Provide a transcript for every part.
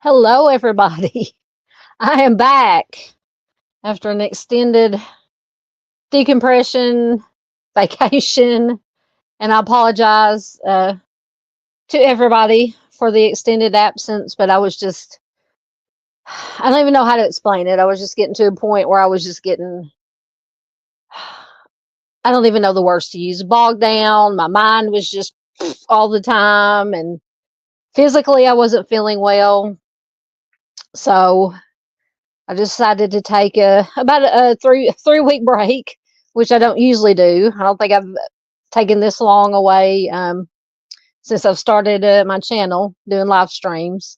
Hello, everybody. I am back after an extended decompression vacation, and I apologize to everybody for the extended absence, but I don't even know how to explain it. I was just getting to a point where I was just getting, I don't even know the words to use, bogged down. My mind was just all the time, and physically, I wasn't feeling well. So I decided to take about a three week break, which I don't usually do. I don't think I've taken this long away since I've started my channel doing live streams.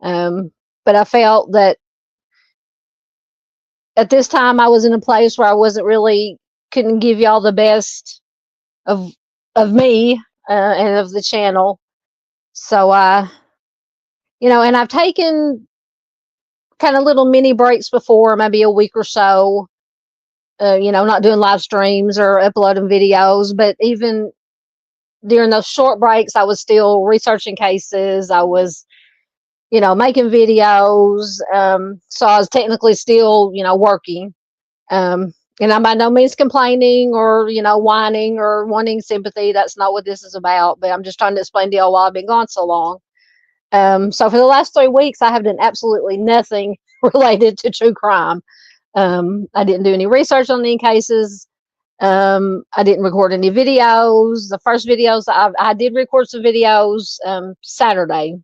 But I felt that at this time I was in a place where I wasn't really couldn't give y'all the best of me and of the channel. So and I've taken kind of little mini breaks before, maybe a week or so. Not doing live streams or uploading videos, but even during those short breaks, I was still researching cases. I was, making videos. So I was technically still, working. And I'm by no means complaining or, whining or wanting sympathy. That's not what this is about. But I'm just trying to explain to y'all why I've been gone so long. So for the last 3 weeks, I have done absolutely nothing related to true crime. I didn't do any research on any cases. I didn't record any videos. The first videos I did record some videos Saturday.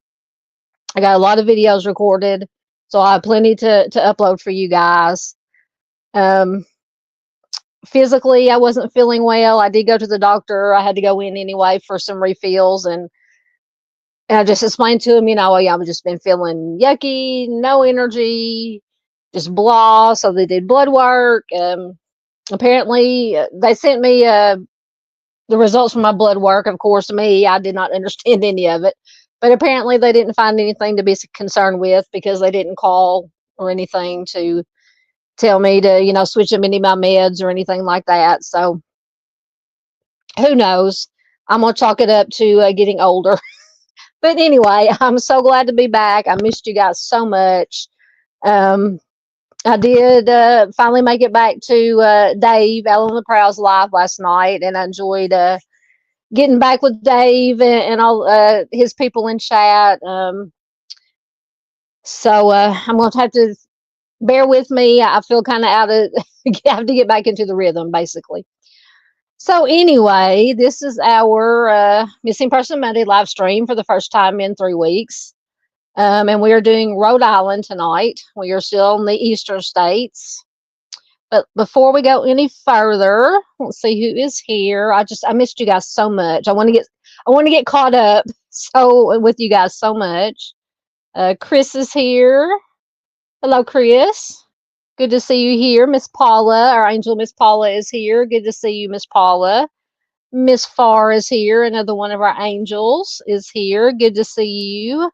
I got a lot of videos recorded, so I have plenty to upload for you guys. Physically, I wasn't feeling well. I did go to the doctor. I had to go in anyway for some refills, and I just explained to him, I've just been feeling yucky, no energy, just blah. So they did blood work. Apparently, they sent me the results from my blood work. Of course, I did not understand any of it, but apparently they didn't find anything to be concerned with because they didn't call or anything to tell me to, switch them into my meds or anything like that. So who knows? I'm going to chalk it up to getting older. But anyway, I'm so glad to be back. I missed you guys so much. Um, I did finally make it back to Dave, Ellen the Prow's live last night, and I enjoyed getting back with Dave and all his people in chat. So I'm going to have to bear with me. I feel kind of out of, have to get back into the rhythm, basically. So anyway, this is our Missing Person Monday live stream for the first time in 3 weeks. And we are doing Rhode Island tonight. We are still in the eastern states. But before we go any further, let's see who is here. I missed you guys so much. I want to get caught up so with you guys so much. Chris is here. Hello, Chris. Good to see you here. Miss Paula, our angel Miss Paula is here. Good to see you, Miss Paula. Miss Farr is here. Another one of our angels is here. Good to see you.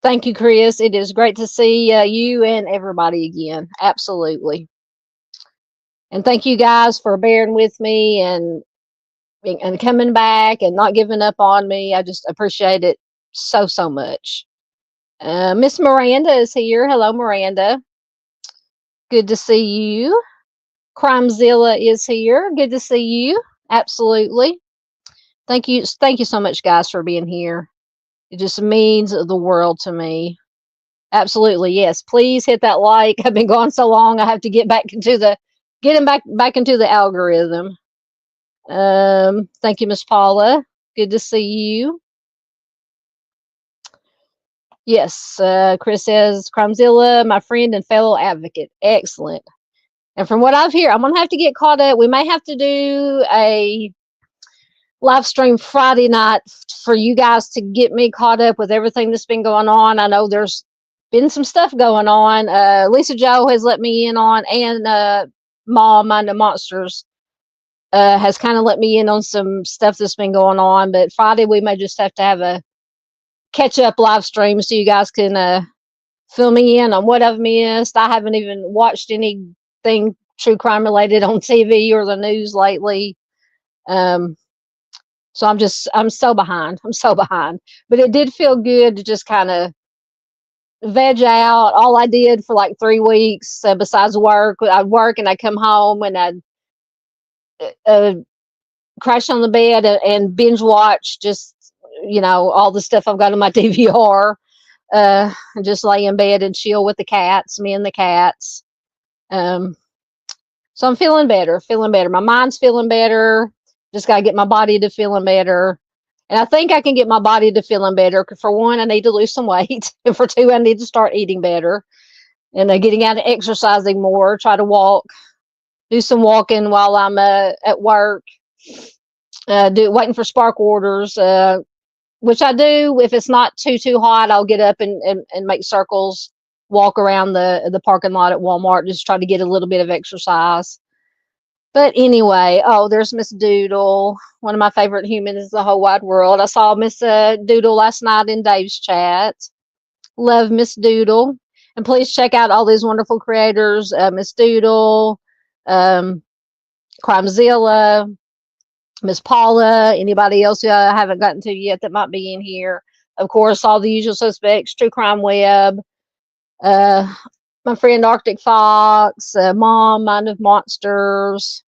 Thank you, Chris. It is great to see you and everybody again. Absolutely. And thank you guys for bearing with me and coming back and not giving up on me. I just appreciate it so, so much. Miss Miranda is here. Hello, Miranda. Good to see you. Crimezilla is here. Good to see you. Absolutely. Thank you so much, guys, for being here. It just means the world to me. Absolutely, yes. Please hit that like. I've been gone so long. I have to get back into the back into the algorithm. Thank you, Miss Paula. Good to see you. Yes, Chris says, Crimezilla, my friend and fellow advocate. Excellent. And from what I've heard, I'm going to have to get caught up. We may have to do a live stream Friday night for you guys to get me caught up with everything that's been going on. I know there's been some stuff going on. Lisa Joe has let me in on, and Mom, Mind the Monsters, has kind of let me in on some stuff that's been going on. But Friday, we may just have to have a catch up live stream so you guys can fill me in on what I've missed. I haven't even watched anything true crime related on TV or the news lately. So I'm so behind. I'm so behind. But it did feel good to just kind of veg out. All I did for like 3 weeks, besides work, I'd work and I'd come home and I'd crash on the bed and binge watch just, all the stuff I've got on my DVR. And just lay in bed and chill with the cats, me and the cats. So I'm feeling better. My mind's feeling better. Just got to get my body to feeling better. And I think I can get my body to feeling better. For one, I need to lose some weight. And for two, I need to start eating better. And getting out and exercising more. Try to walk. Do some walking while I'm at work. Waiting for spark orders. Which I do. If it's not too hot, I'll get up and make circles. Walk around the parking lot at Walmart. Just try to get a little bit of exercise. But anyway, there's Miss Doodle, one of my favorite humans in the whole wide world. I saw Miss Doodle last night in Dave's chat. Love Miss Doodle. And please check out all these wonderful creators, Miss Doodle, Crimezilla, Miss Paula, anybody else who I haven't gotten to yet that might be in here. Of course, all the usual suspects, True Crime Web, my friend Arctic Fox, Mom, Mind of Monsters.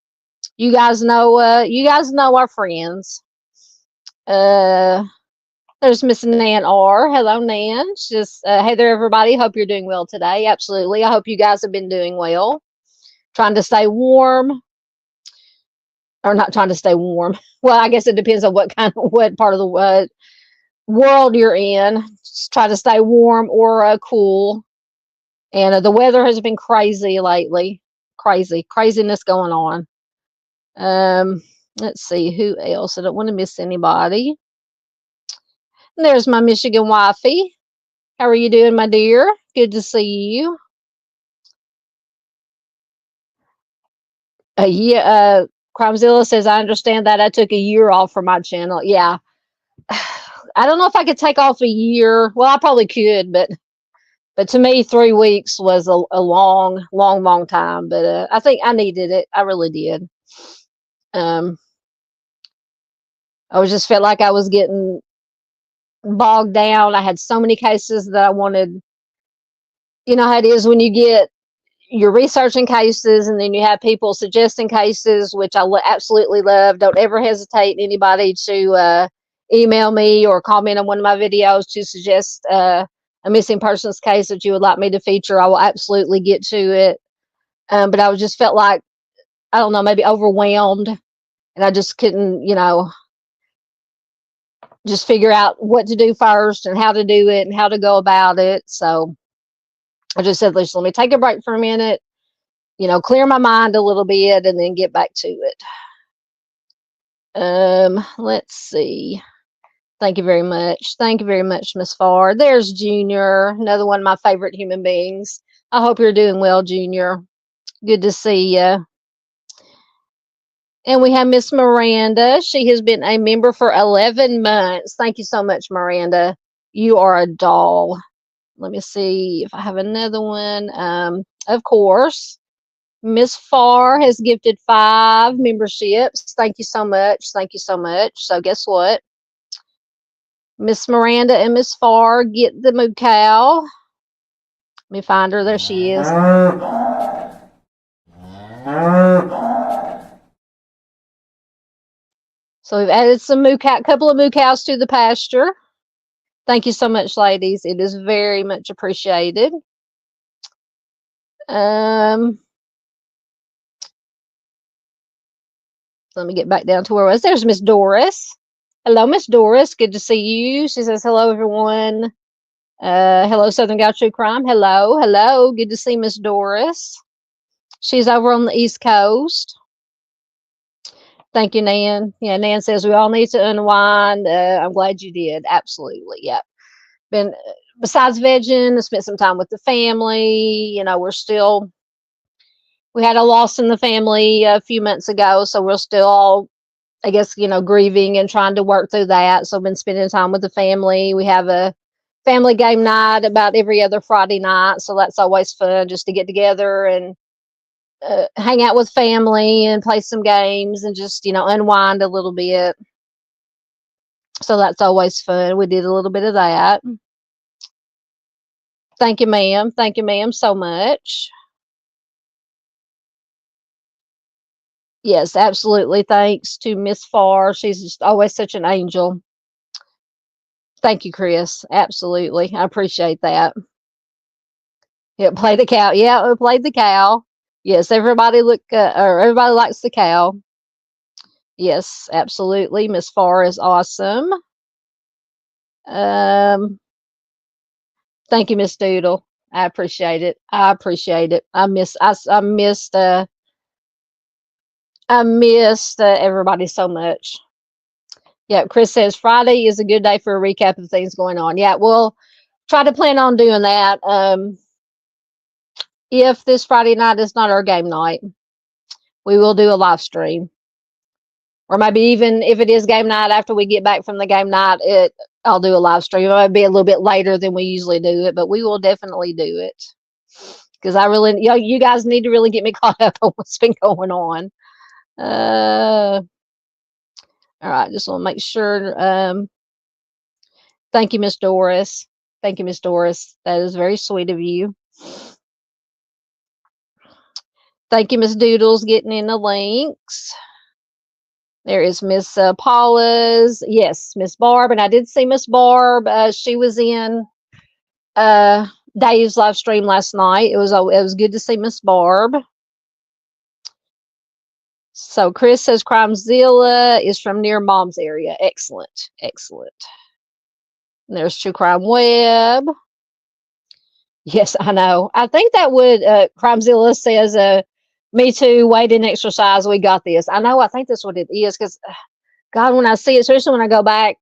You guys know our friends. There's Miss Nan R. Hello, Nan. Just hey there, everybody. Hope you're doing well today. Absolutely. I hope you guys have been doing well. Trying to stay warm, or not trying to stay warm. Well, I guess it depends on what part of the world you're in. Just try to stay warm or cool. And the weather has been crazy lately. Craziness going on. Let's see who else. I don't want to miss anybody. And there's my Michigan wifey. How are you doing, my dear? Good to see you. Crimezilla says, I understand that I took a year off from my channel. Yeah. I don't know if I could take off a year. Well, I probably could, but to me, 3 weeks was a long time. But I think I needed it. I really did. I just felt like I was getting bogged down. I had so many cases that I wanted. You know how it is when you're researching cases and then you have people suggesting cases, which I absolutely love. Don't ever hesitate anybody to email me or comment on one of my videos to suggest a missing persons case that you would like me to feature. I will absolutely get to it. But I just felt like, I don't know, maybe overwhelmed, and I just couldn't, just figure out what to do first and how to do it and how to go about it. So I just said, let me take a break for a minute, clear my mind a little bit and then get back to it. Let's see. Thank you very much. Thank you very much, Miss Farr. There's Junior, another one of my favorite human beings. I hope you're doing well, Junior. Good to see you. And we have Miss Miranda. She has been a member for 11 months. Thank you so much, Miranda. You are a doll. Let me see if I have another one. Of course, Miss Farr has gifted 5 memberships. Thank you so much. Thank you so much. So guess what? Miss Miranda and Miss Farr get the moo cow. Let me find her. There she is. So we've added some couple of moo cows to the pasture. Thank you so much, ladies. It is very much appreciated. Let me get back down to where I was. There's Miss Doris. Hello, Miss Doris. Good to see you. She says, hello, everyone. Hello, Southern Gal True Crime. Hello, hello. Good to see Miss Doris. She's over on the East Coast. Thank you, Nan. Yeah, Nan says we all need to unwind. I'm glad you did. Absolutely. Yeah. Been, besides vegging, I spent some time with the family. We had a loss in the family a few months ago, so we're still all, I guess, grieving and trying to work through that. So I've been spending time with the family. We have a family game night about every other Friday night, so that's always fun just to get together and hang out with family and play some games and just, unwind a little bit. So that's always fun. We did a little bit of that. Thank you, ma'am. Thank you, ma'am, so much. Yes, absolutely. Thanks to Miss Farr. She's just always such an angel. Thank you, Chris. Absolutely. I appreciate that. Yeah, play the cow. Yeah, we played the cow. Yes, everybody everybody likes the cow. Yes, absolutely. Miss Farr is awesome. Thank you, Miss Doodle. I appreciate it. I appreciate it. I missed everybody so much. Yeah, Chris says Friday is a good day for a recap of things going on. Yeah, we'll try to plan on doing that. If this Friday night is not our game night, we will do a live stream. Or maybe even if it is game night, after we get back from the game night, I'll do a live stream. It might be a little bit later than we usually do it, but we will definitely do it. Because I really, you guys need to really get me caught up on what's been going on. All right, just want to make sure. Thank you, Miss Doris. Thank you, Miss Doris. That is very sweet of you. Thank you, Miss Doodles, getting in the links. There is Miss Paula's. Yes, Miss Barb. And I did see Miss Barb. She was in Dave's live stream last night. It was good to see Miss Barb. So Chris says Crimezilla is from near Mom's area. Excellent. Excellent. And there's True Crime Web. Yes, I know. I think that would Crimezilla says me too, weight and exercise, we got this. I know, I think that's what it is, because God, when I see it, especially when I go back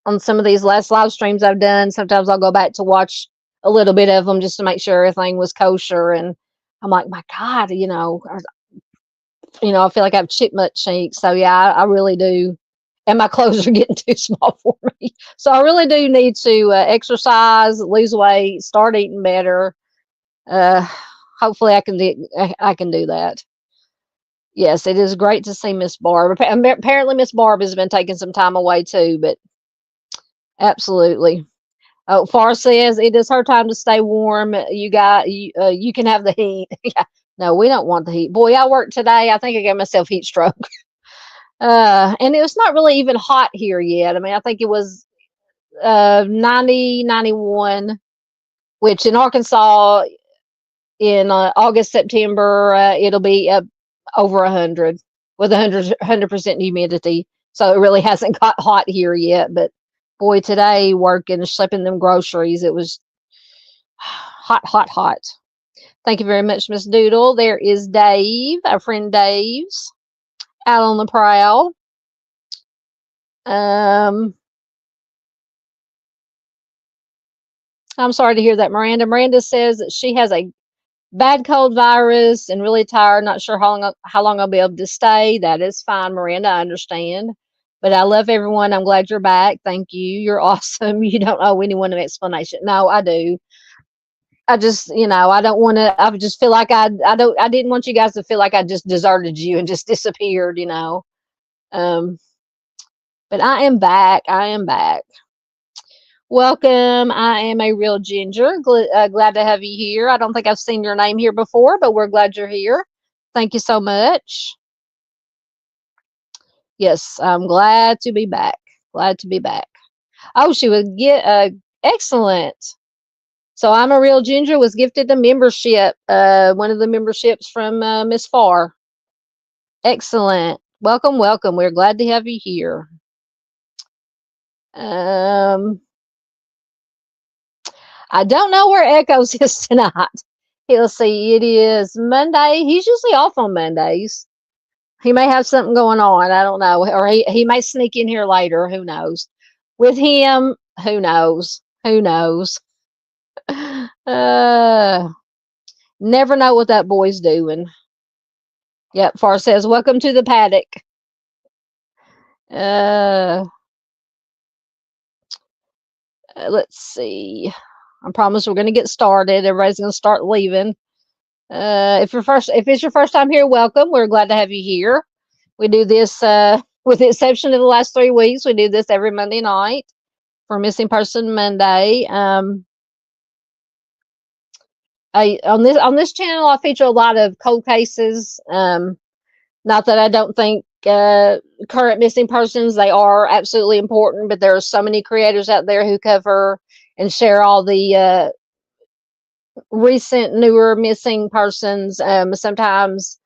on some of these last live streams I've done, sometimes I'll go back to watch a little bit of them just to make sure everything was kosher. And I'm like, my God, I feel like I have chipmunk cheeks. So yeah, I really do. And my clothes are getting too small for me. So I really do need to exercise, lose weight, start eating better. Hopefully I can do that. Yes, it is great to see Miss Barb. Apparently Miss Barb has been taking some time away too, but Absolutely. Oh, Far says it is her time to stay warm. You can have the heat. Yeah. No, we don't want the heat. Boy, I worked today. I think I gave myself heat stroke. And it was not really even hot here yet. I mean, I think it was 90, 91, which in Arkansas in August, September, it'll be over 100 with 100% humidity. So it really hasn't got hot here yet. But boy, today working and schlepping them groceries, it was hot, hot, hot. Thank you very much, Miss Doodle. There is Dave, our friend Dave's out on the prowl. I'm sorry to hear that, Miranda. Miranda says that she has a bad cold virus and really tired. Not sure how long I'll be able to stay. That is fine, Miranda. I understand. But I love everyone. I'm glad you're back. Thank you. You're awesome. You don't owe anyone an explanation. No, I do. I just, I don't want to. I just feel like I didn't want you guys to feel like I just deserted you and just disappeared. Um, but I am back. I am back. Welcome. I am a real ginger. Glad to have you here. I don't think I've seen your name here before, but we're glad you're here. Thank you so much. Yes, I'm glad to be back. Glad to be back. Oh, she would get excellent. So I'm a real ginger was gifted a membership, one of the memberships from Miss Farr. Excellent. Welcome, welcome. We're glad to have you here. I don't know where Echoes is tonight. He'll see. It is Monday. He's usually off on Mondays. He may have something going on. I don't know. Or he may sneak in here later. Who knows? With him, who knows? Who knows? Never know what that boy's doing. Yep, Far says, welcome to the paddock. Let's see. I promise we're going to get started. Everybody's going to start leaving. If it's your first time here, welcome. We're glad to have you here. We do this, with the exception of the last 3 weeks, we do this every Monday night for Missing Person Monday. On this channel, I feature a lot of cold cases. Not that I don't think current missing persons, they are absolutely important, but there are so many creators out there who cover and share all the recent, newer missing persons. Sometimes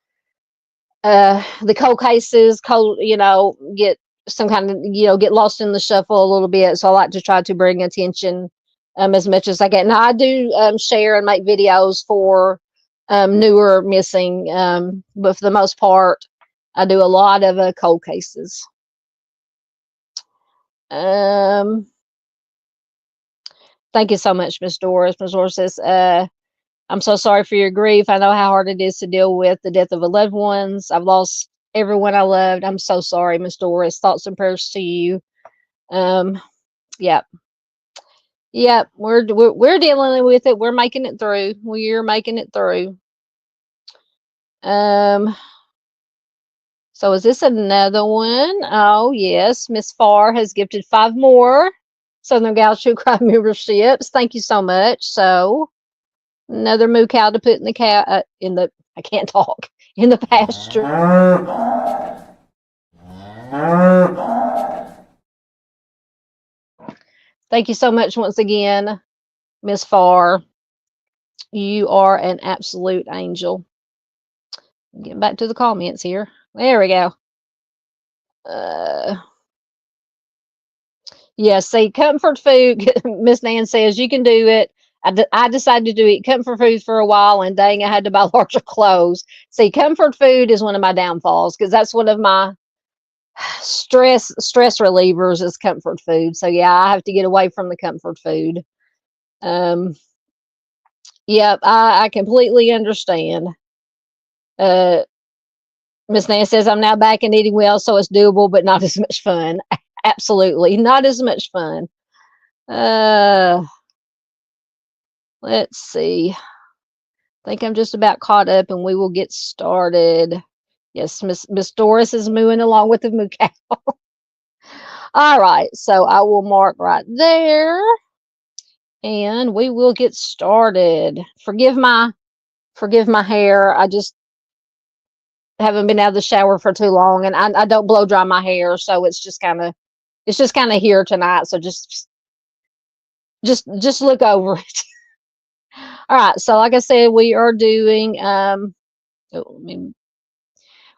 the cold cases, get some kind of, get lost in the shuffle a little bit. So I like to try to bring attention as much as I can. Now I do share and make videos for newer missing, but for the most part, I do a lot of cold cases. Thank you so much, Miss Doris. Miss Doris says, I'm so sorry for your grief. I know how hard it is to deal with the death of a loved ones. I've lost everyone I loved. I'm so sorry, Miss Doris. Thoughts and prayers to you. Yep. Yep. We're dealing with it. We're making it through. We're making it through. So is this another one? Oh, yes. Miss Farr has gifted 5 more Southern Gal True Crime memberships. Thank you so much. So another moo cow to put in the I can't talk, in the pasture. Thank you so much once again, Miss Farr. You are an absolute angel. Getting back to the comments here. There we go. Yes, see, comfort food. Miss Nan says you can do it. I decided to do eat comfort food for a while, and dang, I had to buy larger clothes. See, comfort food is one of my downfalls because that's one of my stress relievers is comfort food. So yeah, I have to get away from the comfort food. Yep, I completely understand. Miss Nan says I'm now back and eating well, so it's doable, but not as much fun. Absolutely, not as much fun. Let's see. I think I'm just about caught up, and we will get started. Yes, Miss Doris is mooing along with the moo cow. All right, so I will mark right there, and we will get started. Forgive my hair. I just haven't been out of the shower for too long, and I don't blow dry my hair, so it's just kind of here tonight. So just look over it. All right, so like I said, we are doing oh,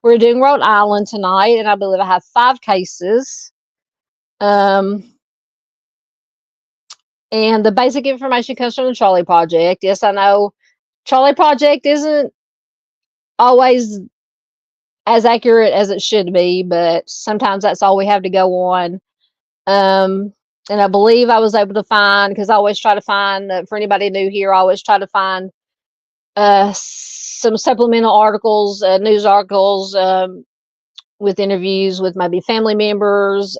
we're doing Rhode Island tonight, and I believe I have 5 cases. Um, and the basic information comes from the Charlie Project. Yes, I know Charlie Project isn't always as accurate as it should be, but sometimes that's all we have to go on. Um, and I believe I was able to find, because I always try to find, for anybody new here, I always try to find some supplemental articles, news articles, with interviews with maybe family members,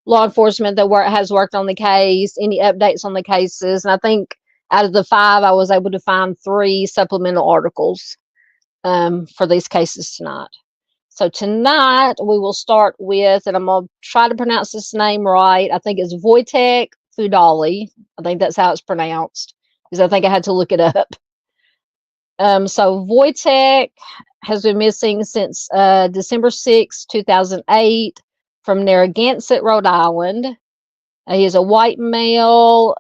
law enforcement that has worked on the case, any updates on the cases. And I think out of the 5, I was able to find 3 supplemental articles for these cases tonight. So tonight we will start with, and I'm going to try to pronounce this name right. I think it's Wojtek Fudali. I think that's how it's pronounced, because I think I had to look it up. So Wojtek has been missing since December 6, 2008 from Narragansett, Rhode Island. He is a white male.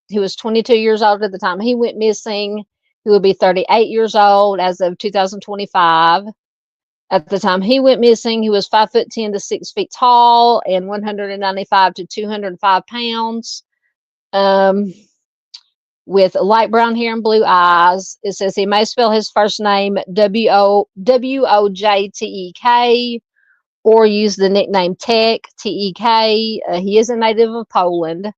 He was 22 years old at the time he went missing. He would be 38 years old as of 2025. At the time he went missing, he was 5'10" to 6 feet tall and 195 to 205 pounds. With light brown hair and blue eyes. It says he may spell his first name Wojtek, or use the nickname Tek, Tek. He is a native of Poland.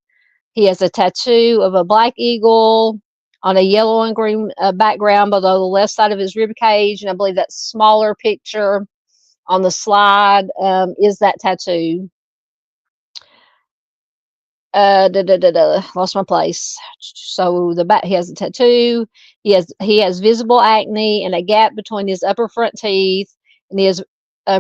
He has a tattoo of a black eagle on a yellow and green background below the left side of his rib cage, and I believe that smaller picture on the slide is that tattoo. Lost my place. So the back, he has a tattoo. He has visible acne and a gap between his upper front teeth, and he has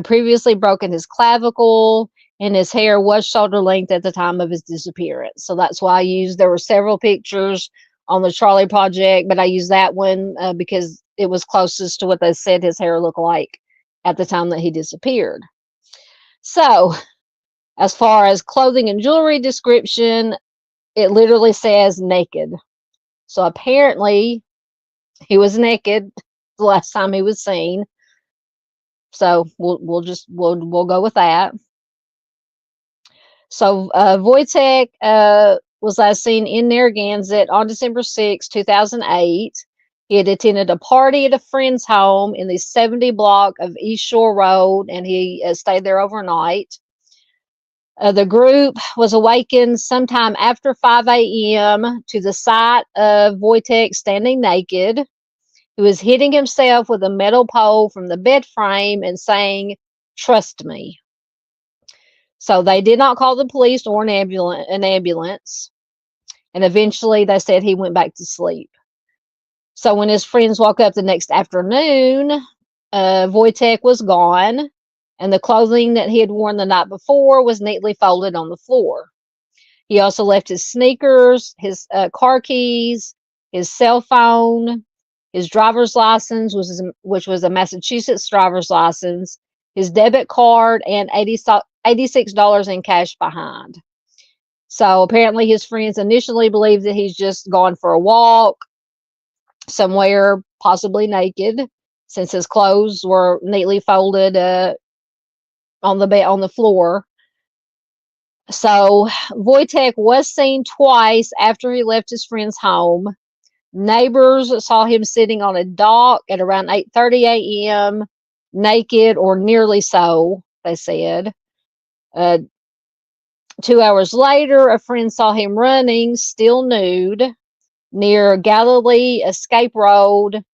previously broken his clavicle, and his hair was shoulder length at the time of his disappearance. So that's why there were several pictures on the Charlie Project, but I used that one because it was closest to what they said his hair looked like at the time that he disappeared. So as far as clothing and jewelry description, it literally says naked. So apparently he was naked the last time he was seen. So we'll go with that. So Wojtek was last seen in Narragansett on December 6, 2008. He had attended a party at a friend's home in the 70 block of East Shore Road, and he stayed there overnight. The group was awakened sometime after 5 a.m. to the sight of Wojtek standing naked. He was hitting himself with a metal pole from the bed frame and saying, "Trust me." So they did not call the police or an ambulance. And eventually they said he went back to sleep. So when his friends woke up the next afternoon, Wojtek was gone, and the clothing that he had worn the night before was neatly folded on the floor. He also left his sneakers, his car keys, his cell phone, his driver's license, which was a Massachusetts driver's license, his debit card, and $86 in cash behind. So apparently his friends initially believed that he's just gone for a walk somewhere, possibly naked, since his clothes were neatly folded on the floor. So Wojtek was seen twice after he left his friend's home. Neighbors saw him sitting on a dock at around 8:30 a.m., naked or nearly so, they said. 2 hours later, a friend saw him running, still nude, near Galilee Escape Road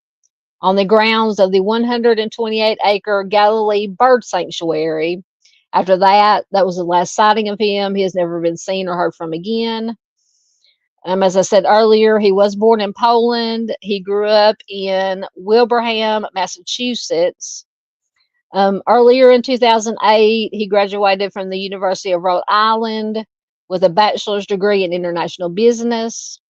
on the grounds of the 128-acre Galilee Bird Sanctuary. After that was the last sighting of him. He has never been seen or heard from again. As I said earlier, he was born in Poland. He grew up in Wilbraham, Massachusetts. Earlier in 2008, he graduated from the University of Rhode Island with a bachelor's degree in international business.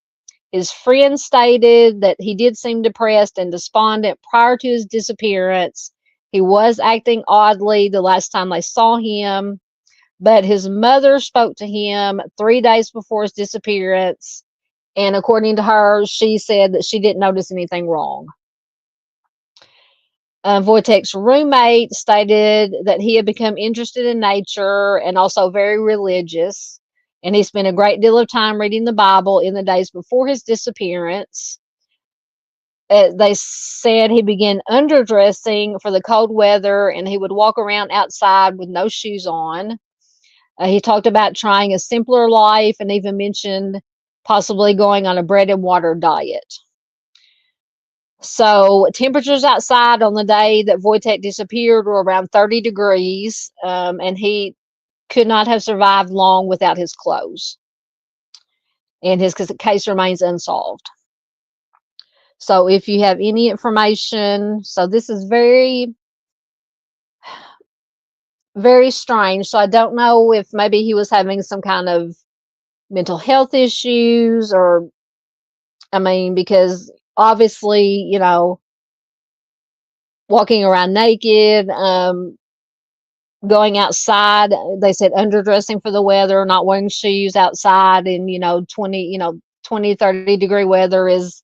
His friend stated that he did seem depressed and despondent prior to his disappearance. He was acting oddly the last time they saw him, but his mother spoke to him 3 days before his disappearance. And according to her, she said that she didn't notice anything wrong. Wojtek's roommate stated that he had become interested in nature and also very religious, and he spent a great deal of time reading the Bible in the days before his disappearance. They said he began underdressing for the cold weather, and he would walk around outside with no shoes on. He talked about trying a simpler life and even mentioned possibly going on a bread and water diet. So temperatures outside on the day that Wojtek disappeared were around 30 degrees, and he could not have survived long without his clothes. And his case remains unsolved. So if you have any information, so this is very, very strange. So I don't know if maybe he was having some kind of mental health issues, or, I mean, because obviously, walking around naked, going outside, they said underdressing for the weather, not wearing shoes outside in, 20, 30 degree weather is,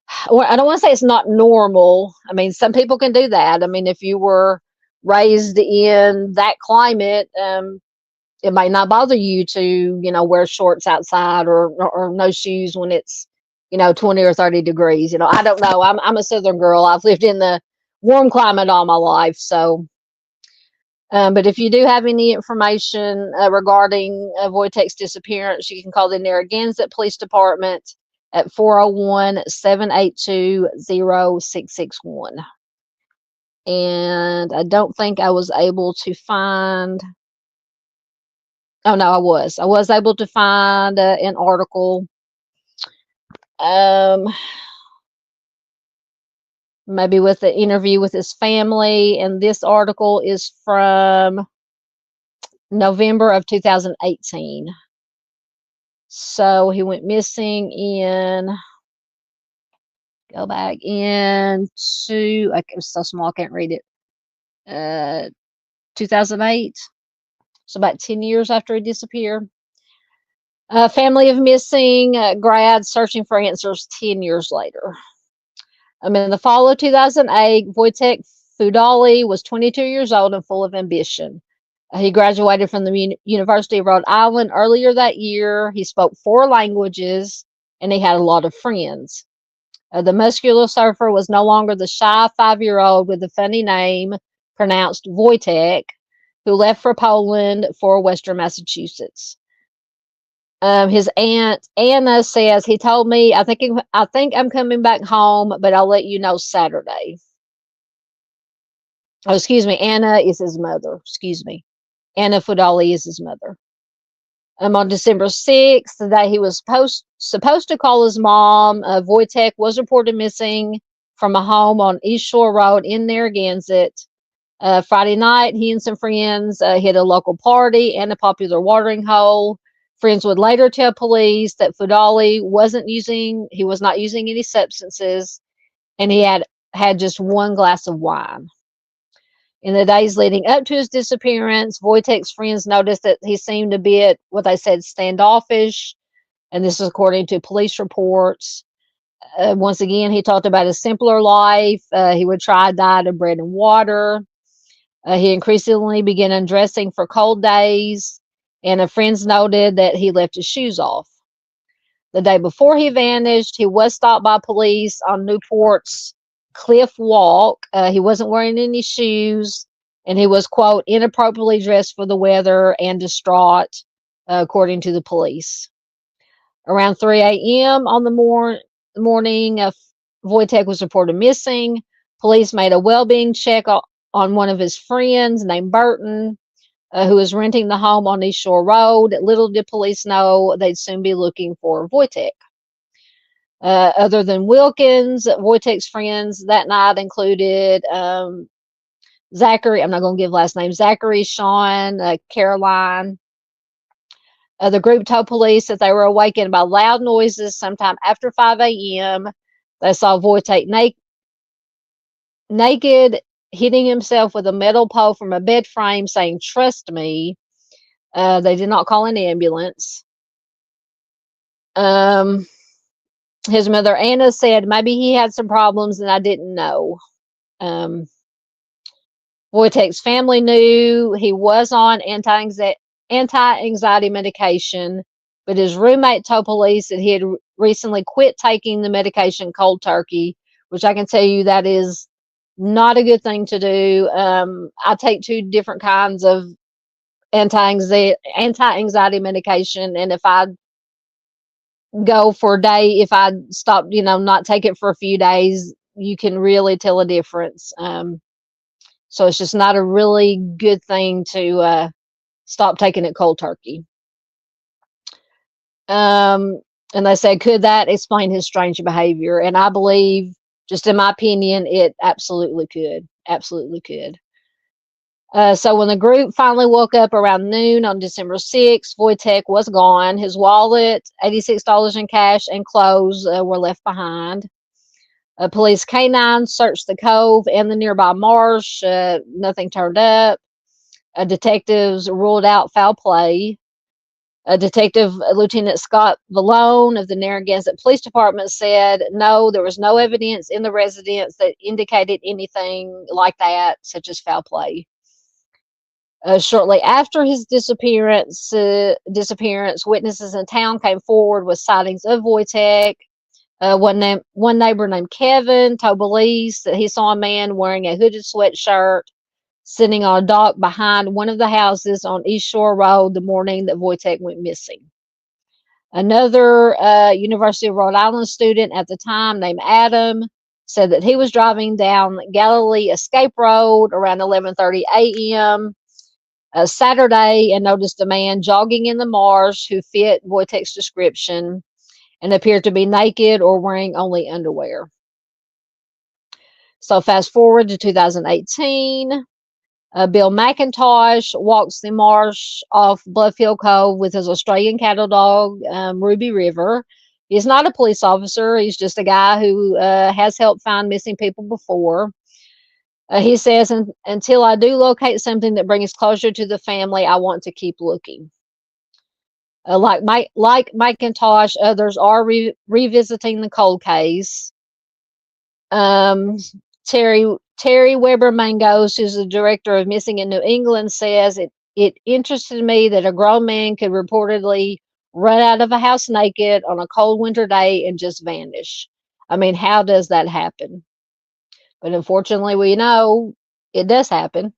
I don't want to say it's not normal. I mean, some people can do that. I mean, if you were raised in that climate, it might not bother you to, wear shorts outside, or no shoes when it's, 20 or 30 degrees. I don't know. I'm a Southern girl. I've lived in the warm climate all my life. So, but if you do have any information regarding Wojtek's disappearance, you can call the Narragansett Police Department at 401-782-0661. And I don't think I was able to find. Oh no, I was. I was able to find an article. Maybe with the interview with his family, and this article is from November of 2018. So he went missing in, go back into, it's so small I can't read it, 2008. So about 10 years after he disappeared. Family of missing grads searching for answers 10 years later. In the fall of 2008, Wojtek Fudali was 22 years old and full of ambition. He graduated from the University of Rhode Island earlier that year. He spoke 4 languages, and he had a lot of friends. The muscular surfer was no longer the shy 5-year-old with the funny name pronounced Wojtek, who left for Poland for Western Massachusetts. His aunt Anna says, he told me, I think I'm coming back home, but I'll let you know Saturday. Oh, excuse me. Anna is his mother. Excuse me. Anna Fudali is his mother. On December 6th, the day he was supposed to call his mom, Wojtek was reported missing from a home on East Shore Road in Narragansett. Friday night, he and some friends hit a local party and a popular watering hole. Friends would later tell police that Fudali was not using any substances, and he had just one glass of wine. In the days leading up to his disappearance, Wojtek's friends noticed that he seemed a bit, what they said, standoffish, and this is according to police reports. Once again, he talked about a simpler life. He would try a diet of bread and water. He increasingly began undressing for cold days, and friends noted that he left his shoes off. The day before he vanished, he was stopped by police on Newport's Cliff Walk. He wasn't wearing any shoes, and he was, quote, inappropriately dressed for the weather and distraught, according to the police. Around 3 a.m. on the morning, Wojtek was reported missing. Police made a well-being check on one of his friends named Burton, who was renting the home on East Shore Road. Little did police know they'd soon be looking for Wojtek. Other than Wilkins, Wojtek's friends that night included Zachary, I'm not going to give last name, Zachary, Sean, Caroline. The group told police that they were awakened by loud noises sometime after 5 a.m. They saw Wojtek naked, hitting himself with a metal pole from a bed frame, saying, "Trust me." They did not call an ambulance. Um, his mother, Anna, said maybe he had some problems and I didn't know. Um, Wojtek's family knew he was on anti-anxiety medication, but his roommate told police that he had recently quit taking the medication cold turkey, which I can tell you that is not a good thing to do. I take two different kinds of anti-anxiety medication, and if I go for a day, if I stop, not take it for a few days, you can really tell a difference. So it's just not a really good thing to stop taking it cold turkey. Um, and they said, could that explain his strange behavior? And I believe, just in my opinion, it absolutely could. Absolutely could. So when the group finally woke up around noon on December 6th, Wojtek was gone. His wallet, $86 in cash, and clothes were left behind. Police canines searched the cove and the nearby marsh. Nothing turned up. Detectives ruled out foul play. Detective Lieutenant Scott Vallone of the Narragansett Police Department said, no, there was no evidence in the residence that indicated anything like that, such as foul play. Shortly after his disappearance, witnesses in town came forward with sightings of Wojtek. One neighbor named Kevin told police that he saw a man wearing a hooded sweatshirt sitting on a dock behind one of the houses on East Shore Road the morning that Wojtek went missing. Another University of Rhode Island student at the time named Adam said that he was driving down Galilee Escape Road around 11:30 a.m. Saturday and noticed a man jogging in the marsh who fit Wojtek's description and appeared to be naked or wearing only underwear. So fast forward to 2018. Bill McIntosh walks the marsh off Bluffhill Cove with his Australian cattle dog, Ruby River. He's not a police officer. He's just a guy who has helped find missing people before. He says, until I do locate something that brings closure to the family, I want to keep looking. Like McIntosh, others are revisiting the cold case. Terry Weber Mangos, who's the director of Missing in New England, says it interested me that a grown man could reportedly run out of a house naked on a cold winter day and just vanish. I mean, how does that happen? But unfortunately, we know it does happen.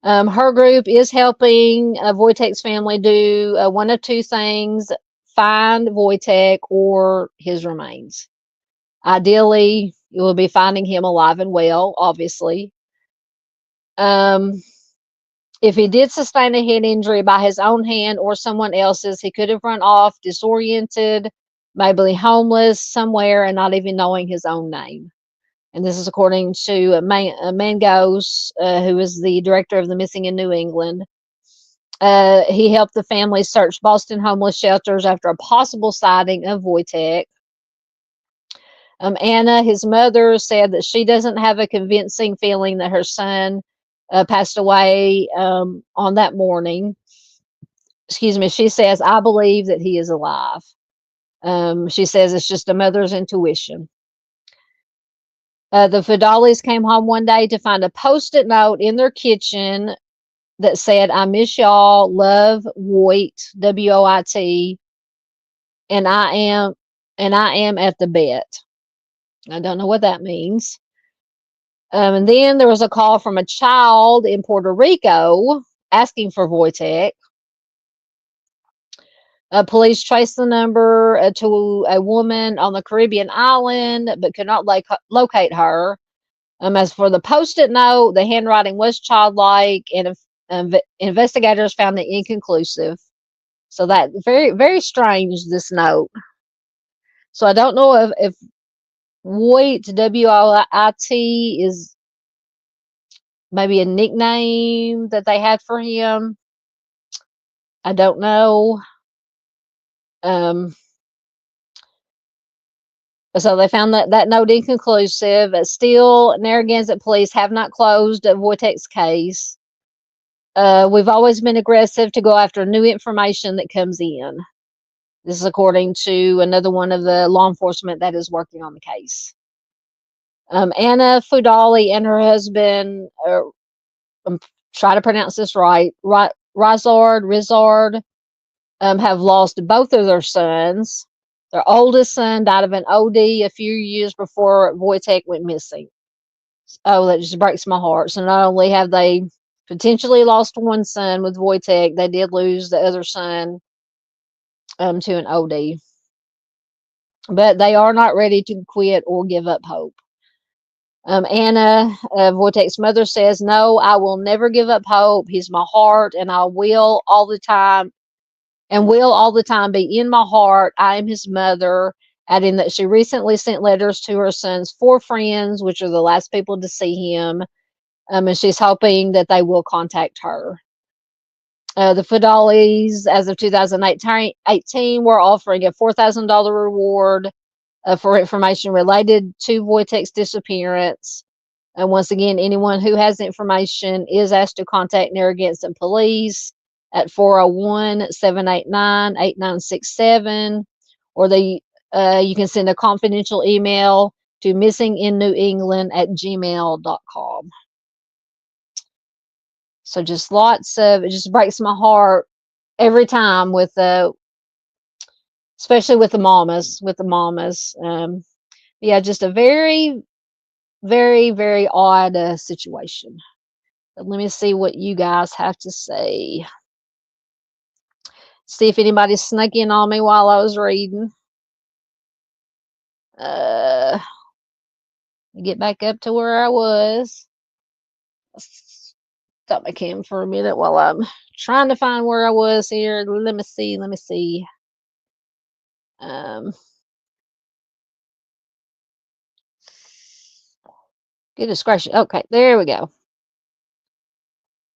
Her group is helping Wojtek's family do one of two things: find Wojtek or his remains. Ideally, you will be finding him alive and well, obviously. If he did sustain a head injury by his own hand or someone else's, he could have run off disoriented, maybe homeless somewhere, and not even knowing his own name. And this is according to Mangos, who is the director of the Missing in New England. He helped the family search Boston homeless shelters after a possible sighting of Wojtek. Anna, his mother, said that she doesn't have a convincing feeling that her son passed away on that morning. Excuse me. She says, I believe that he is alive. She says it's just a mother's intuition. The Fidalis came home one day to find a Post-it note in their kitchen that said, I miss y'all, love, Woit, W-O-I-T, and I am at the bet. I don't know what that means. And then there was a call from a child in Puerto Rico asking for Wojtek. Police traced the number to a woman on the Caribbean island, but could not locate her. As for the Post-it note, the handwriting was childlike, and investigators found it inconclusive. So that very, very strange, this note. So I don't know if Woit, W-O-I-T, is maybe a nickname that they had for him. I don't know. Um, so they found that note inconclusive. Still, Narragansett police have not closed Wojtek's case. We've always been aggressive to go after new information that comes in. This is according to another one of the law enforcement that is working on the case. Anna Fudali and her husband, try to pronounce this right, Rizard, have lost both of their sons. Their oldest son died of an OD a few years before Wojtek went missing. Oh, that just breaks my heart. So not only have they potentially lost one son with Wojtek, they did lose the other son to an OD. But they are not ready to quit or give up hope. Anna, Wojtek's mother, says, "No, I will never give up hope. He's my heart, and I will all the time, and will all the time be in my heart. I am his mother," adding that she recently sent letters to her son's 4 friends, which are the last people to see him, and she's hoping that they will contact her. The Fidalis, as of 2018, were offering a $4,000 reward for information related to Wojtek's disappearance. And once again, anyone who has information is asked to contact Narragansett Police at 401-789-8967, or you can send a confidential email to missinginnewengland@gmail.com. So just lots of, it just breaks my heart every time with especially with the mamas, yeah, just a very, very, very odd situation. But let me see what you guys have to say. See if anybody snuck in on me while I was reading. Get back up to where I was. Stop my cam for a minute while I'm trying to find where I was here. Let me see. Goodness gracious. Okay, there we go.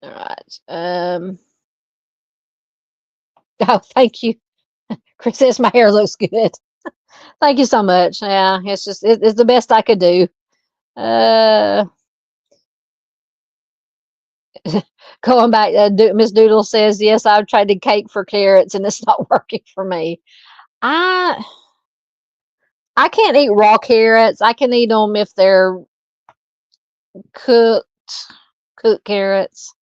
All right. Oh, thank you. Chris says my hair looks good. Thank you so much. Yeah, it's just it's the best I could do. Going back, Miss Doodle says, yes, I've traded cake for carrots and it's not working for me. I can't eat raw carrots. I can eat them if they're cooked carrots.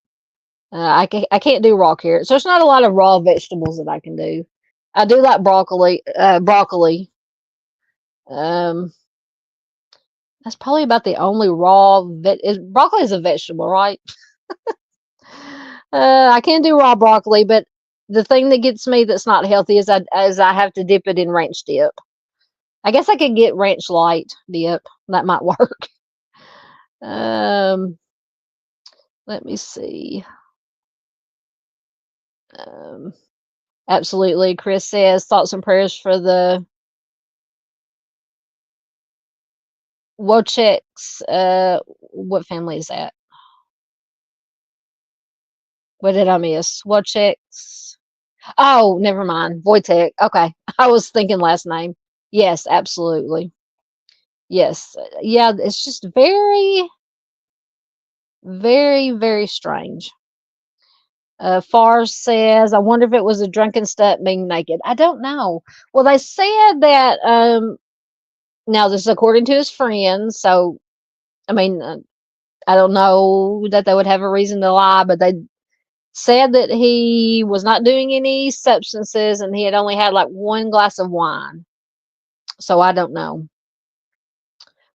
I can't do raw carrots. There's not a lot of raw vegetables that I can do. I do like broccoli. That's probably about the only raw broccoli is a vegetable, right? I can do raw broccoli, but the thing that gets me that's not healthy is I have to dip it in ranch dip. I guess I could get ranch light dip. That might work. Let me see. Absolutely. Chris says thoughts and prayers for the Wojcik's. What family is that? What did I miss? Wojcik's. Oh, never mind. Wojtek. Okay. I was thinking last name. Yes, absolutely. Yes. Yeah, it's just very, very, very strange. Far says, I wonder if it was a drunken step being naked. I don't know. Well, they said that, now this is according to his friends. So, I mean, I don't know that they would have a reason to lie, but they said that he was not doing any substances and he had only had like 1 glass of wine. So I don't know.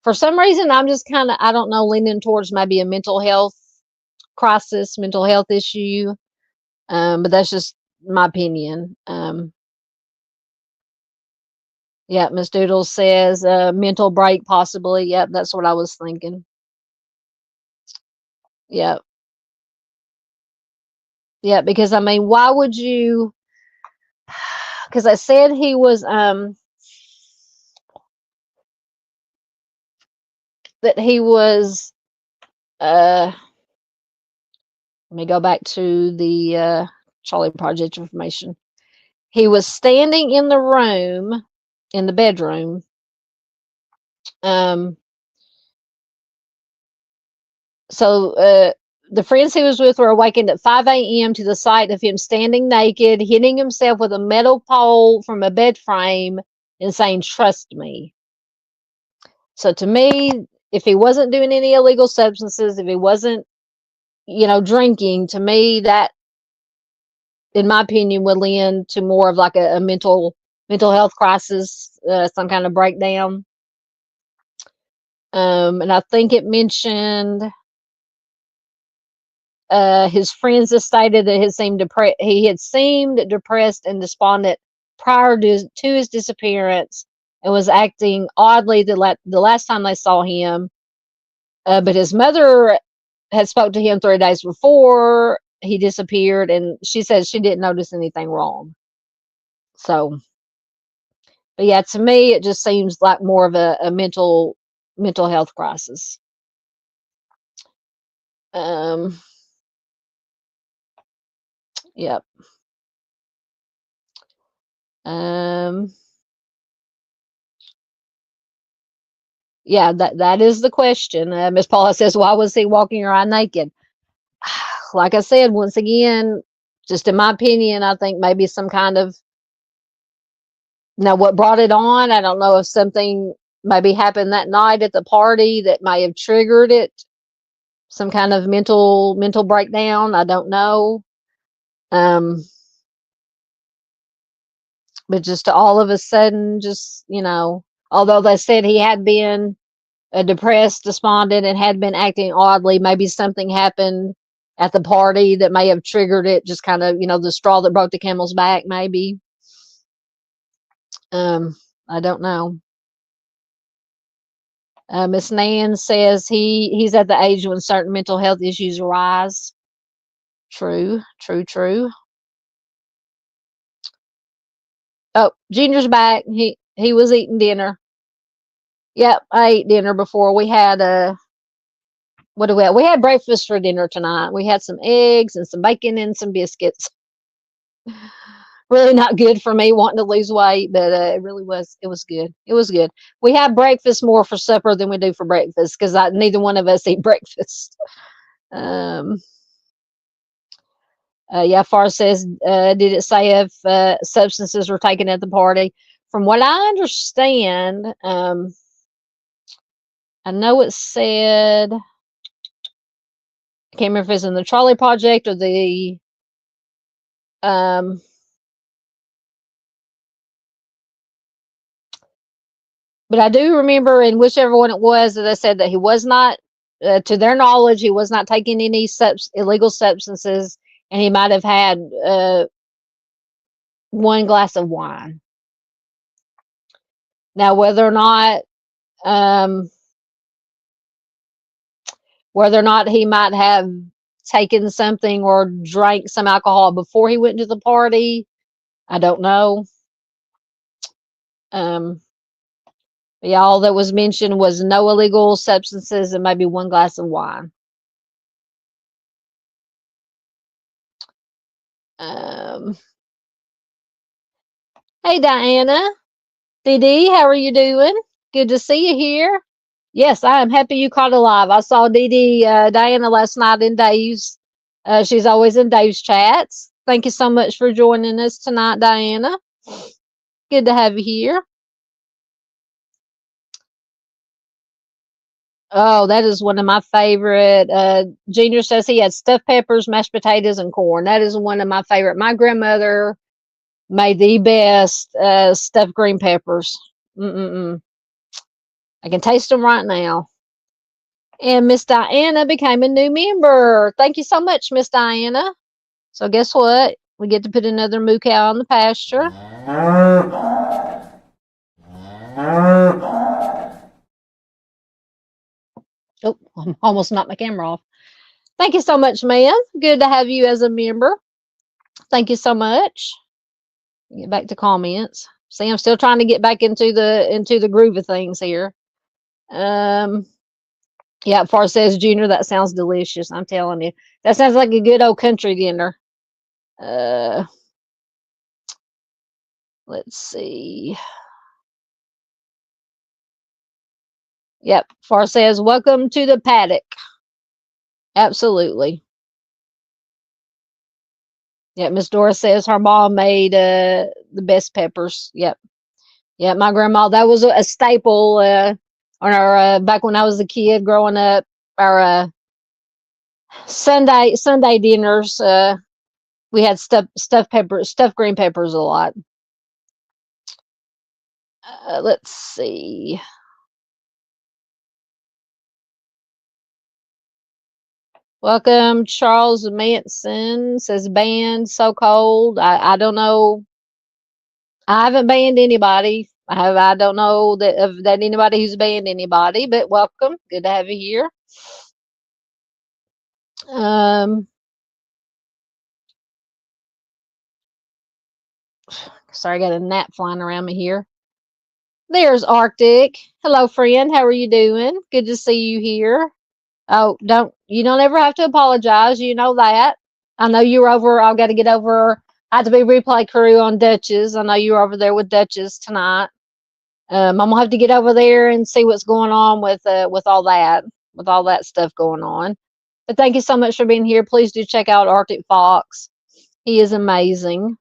For some reason, I'm just kind of, I don't know, leaning towards maybe a mental health crisis, mental health issue. But that's just my opinion. Yeah, Miss Doodle says mental break possibly. Yep, that's what I was thinking. Yeah. Yeah, because I mean, why would you, because I said he was that he was Let me go back to the Charlie Project information. He was standing in the room, in the bedroom. So the friends he was with were awakened at 5 a.m. to the sight of him standing naked, hitting himself with a metal pole from a bed frame and saying, "Trust me." So to me, if he wasn't doing any illegal substances, if he wasn't, drinking, to me, that, in my opinion, would lend to more of like a mental health crisis, some kind of breakdown. And I think it mentioned his friends have stated that he had seemed depressed and despondent prior to his disappearance and was acting oddly the last time they saw him. But his mother had spoke to him 3 days before he disappeared, and she said she didn't notice anything wrong. So, but yeah, to me, it just seems like more of a mental health crisis. Yep. Yeah, that is the question. Miss Paula says, "Why was he walking around naked?" Like I said, once again, just in my opinion, I think maybe some kind of, what brought it on. I don't know if something maybe happened that night at the party that may have triggered it. Some kind of mental breakdown. I don't know. But just all of a sudden, just, although they said he had been depressed, despondent, and had been acting oddly, maybe something happened at the party that may have triggered it, just kind of, the straw that broke the camel's back, maybe. I don't know. Miss Nan says he's at the age when certain mental health issues arise. True. Oh, Junior's back. He was eating dinner. Yep, I ate dinner before. We had what do we have? We had breakfast for dinner tonight. We had some eggs and some bacon and some biscuits. Really not good for me wanting to lose weight, but it really was. It was good. It was good. We have breakfast more for supper than we do for breakfast because neither one of us eat breakfast. Yeah, Far says, did it say if substances were taken at the party? From what I understand, I know it said, I can't remember if it's in the Trolley Project or the, but I do remember in whichever one it was that they said that he was not, to their knowledge, he was not taking any illegal substances, and he might have had one glass of wine. Now, whether or not he might have taken something or drank some alcohol before he went to the party, I don't know. Yeah, all that was mentioned was no illegal substances and maybe one glass of wine. Hey, Diana. Dee Dee, how are you doing? Good to see you here. Yes, I am happy you caught alive. I saw Dee Dee, Diana last night in Dave's. She's always in Dave's chats. Thank you so much for joining us tonight, Diana. Good to have you here. Oh, that is one of my favorite. Junior says he had stuffed peppers, mashed potatoes, and corn. That is one of my favorite. My grandmother made the best stuffed green peppers. I can taste them right now. And Miss Diana became a new member. Thank you so much, Miss Diana. So guess what? We get to put another moo cow on the pasture. Oh, I almost knocked my camera off. Thank you so much, ma'am. Good to have you as a member. Thank you so much. Get back to comments. See, I'm still trying to get back into the groove of things here. Yeah, Far says Junior, that sounds delicious. I'm telling you. That sounds like a good old country dinner. Uh let's see. Yep. Far says, welcome to the paddock. Absolutely. Yeah, Miss Dora says her mom made the best peppers. Yep. Yeah, my grandma, that was a staple on our back when I was a kid growing up. Our Sunday dinners, we had stuffed green peppers a lot. Let's see. Welcome, Charles Manson says banned, so cold. I don't know. I haven't banned anybody. I don't know that anybody who's banned anybody, but welcome. Good to have you here. Sorry, I got a gnat flying around me here. There's Arctic. Hello, friend. How are you doing? Good to see you here. Oh, you don't ever have to apologize. You know that. I know you're over. I've got to get over. I had to be replay crew on Duchess. I know you're over there with Duchess tonight. I'm gonna have to get over there and see what's going on with all that stuff going on. But thank you so much for being here. Please do check out Arctic Fox. He is amazing.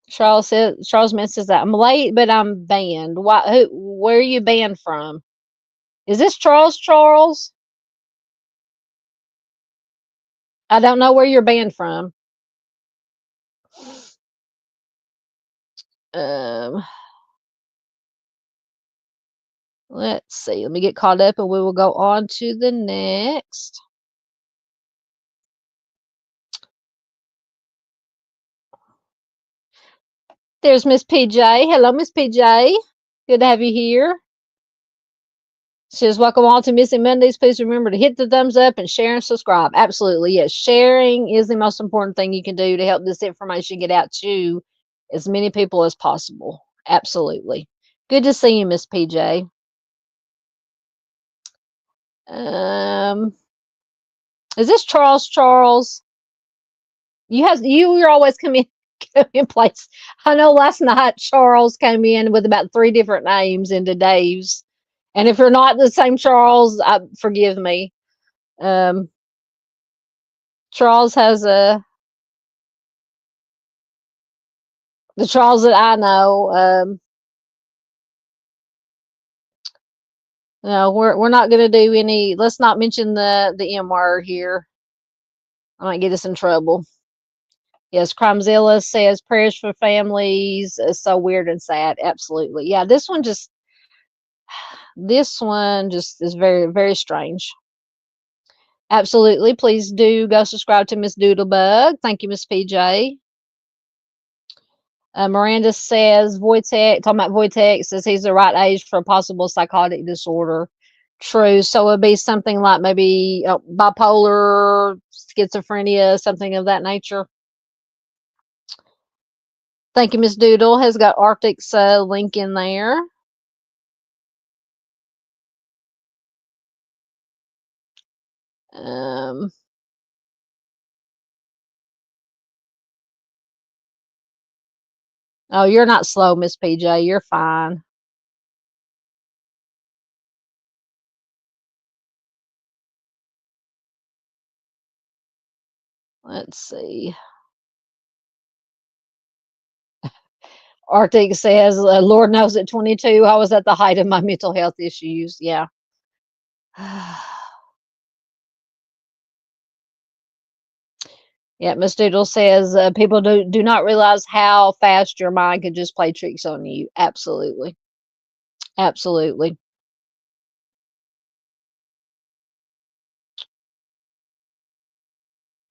Charles Mann says that I'm late, but I'm banned. Where are you banned from? Is this Charles? Charles? I don't know where you're banned from. Let's see. Let me get caught up and we will go on to the next. There's Miss PJ. Hello, Miss PJ. Good to have you here. She says, welcome all to Missing Mondays. Please remember to hit the thumbs up and share and subscribe. Absolutely. Yes. Sharing is the most important thing you can do to help this information get out to as many people as possible. Absolutely. Good to see you, Miss PJ. Is this Charles? Charles? You're always come in place. I know last night Charles came in with about 3 different names into Dave's. And if you're not the same Charles, forgive me. Charles has the Charles that I know. No, we're not going to do any. Let's not mention the M word here. I might get us in trouble. Yes, Crimezilla says prayers for families is so weird and sad. Absolutely, yeah. This one just is very very strange. Absolutely, please do go subscribe to Miss Doodlebug. Thank you, Miss PJ. Miranda says talking about Wojtek, says he's the right age for a possible psychotic disorder. True. So it would be something like maybe bipolar, schizophrenia, something of that nature. Thank you, Miss Doodle. Has got Arctic's link in there. Oh, you're not slow, Miss PJ. You're fine. Let's see. Arctic says, Lord knows at 22, I was at the height of my mental health issues. Yeah. Yeah, Miss Doodle says people do not realize how fast your mind can just play tricks on you. Absolutely. Absolutely.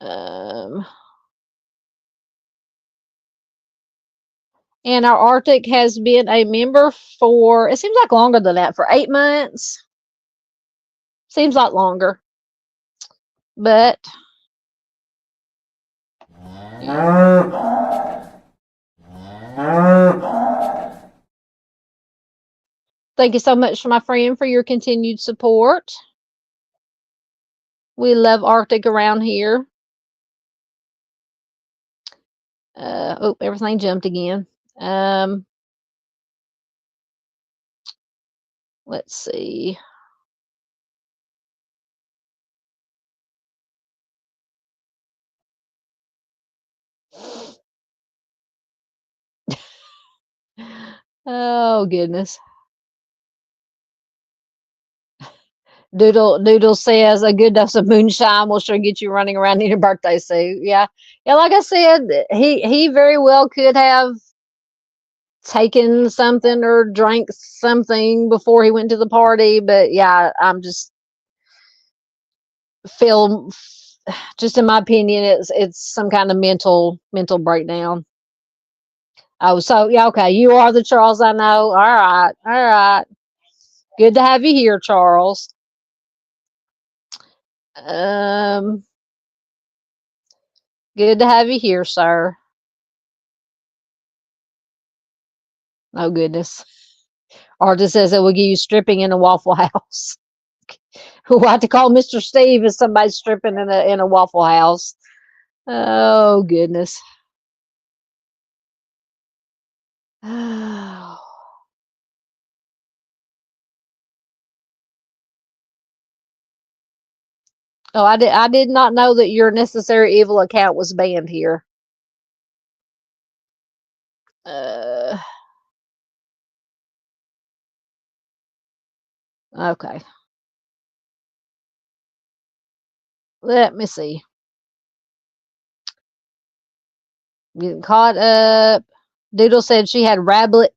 And our Arctic has been a member for, it seems like longer than that, for 8 months. Seems like longer. But Thank you so much, my friend, for your continued support. We love Arctic around here. Oh, everything jumped again. Let's see. Oh goodness. Doodle says a good dose of moonshine will sure get you running around in your birthday suit. Yeah. Yeah, like I said, he very well could have taken something or drank something before he went to the party, but yeah, I'm just feel just in my opinion it's some kind of mental breakdown. Oh, so yeah, okay, you are the Charles I know. All right. Good to have you here, Charles. Um, Good to have you here, sir. Oh goodness. Artist says it will give you stripping in a Waffle House. We'll have to call Mr. Steve if somebody's stripping in a Waffle House. Oh goodness. Oh, I did not know that your Necessary Evil account was banned here. Uh, okay. Let me see. Getting caught up. Doodle said she had rabbit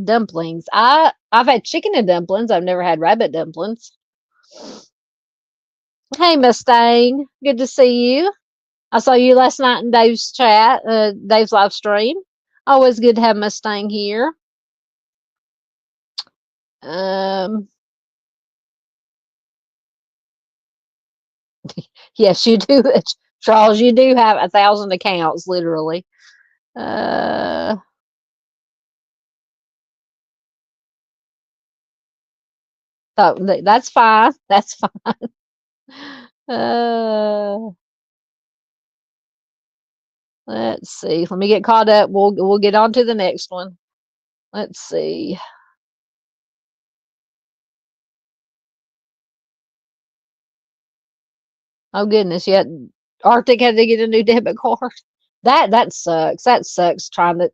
dumplings. I've had chicken and dumplings. I've never had rabbit dumplings. Hey Mustang, good to see you. I saw you last night in Dave's chat, Dave's live stream. Always good to have Mustang here. Yes, you do, Charles. You do have 1,000 accounts, literally. Uh, oh, that's fine. That's fine. Uh, let's see. Let me get caught up. We'll get on to the next one. Let's see. Oh goodness, yeah. Arctic had to get a new debit card. That sucks. That sucks trying to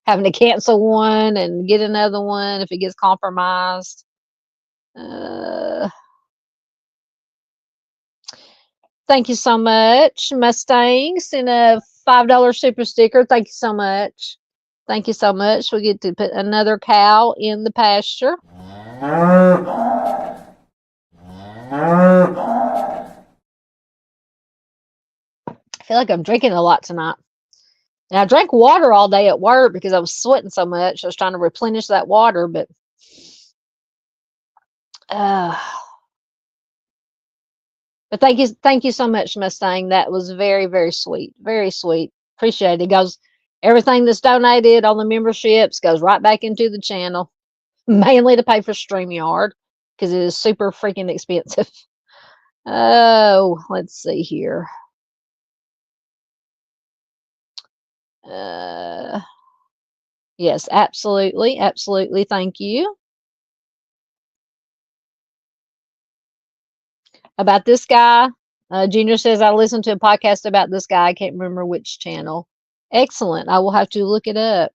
having to cancel one and get another one if it gets compromised. Uh, Thank you so much, Mustang. Send a $5 super sticker. Thank you so much. Thank you so much. We get to put another cow in the pasture. I feel like I'm drinking a lot tonight. And I drank water all day at work because I was sweating so much. I was trying to replenish that water, but uh, but thank you so much, Mustang. That was very, very sweet. Very sweet. Appreciate it. It goes everything that's donated on the memberships goes right back into the channel, mainly to pay for StreamYard because it is super freaking expensive. Oh, let's see here. Uh, yes, absolutely, absolutely. Thank you. About this guy, Junior says I listened to a podcast about this guy. I can't remember which channel. Excellent. I will have to look it up.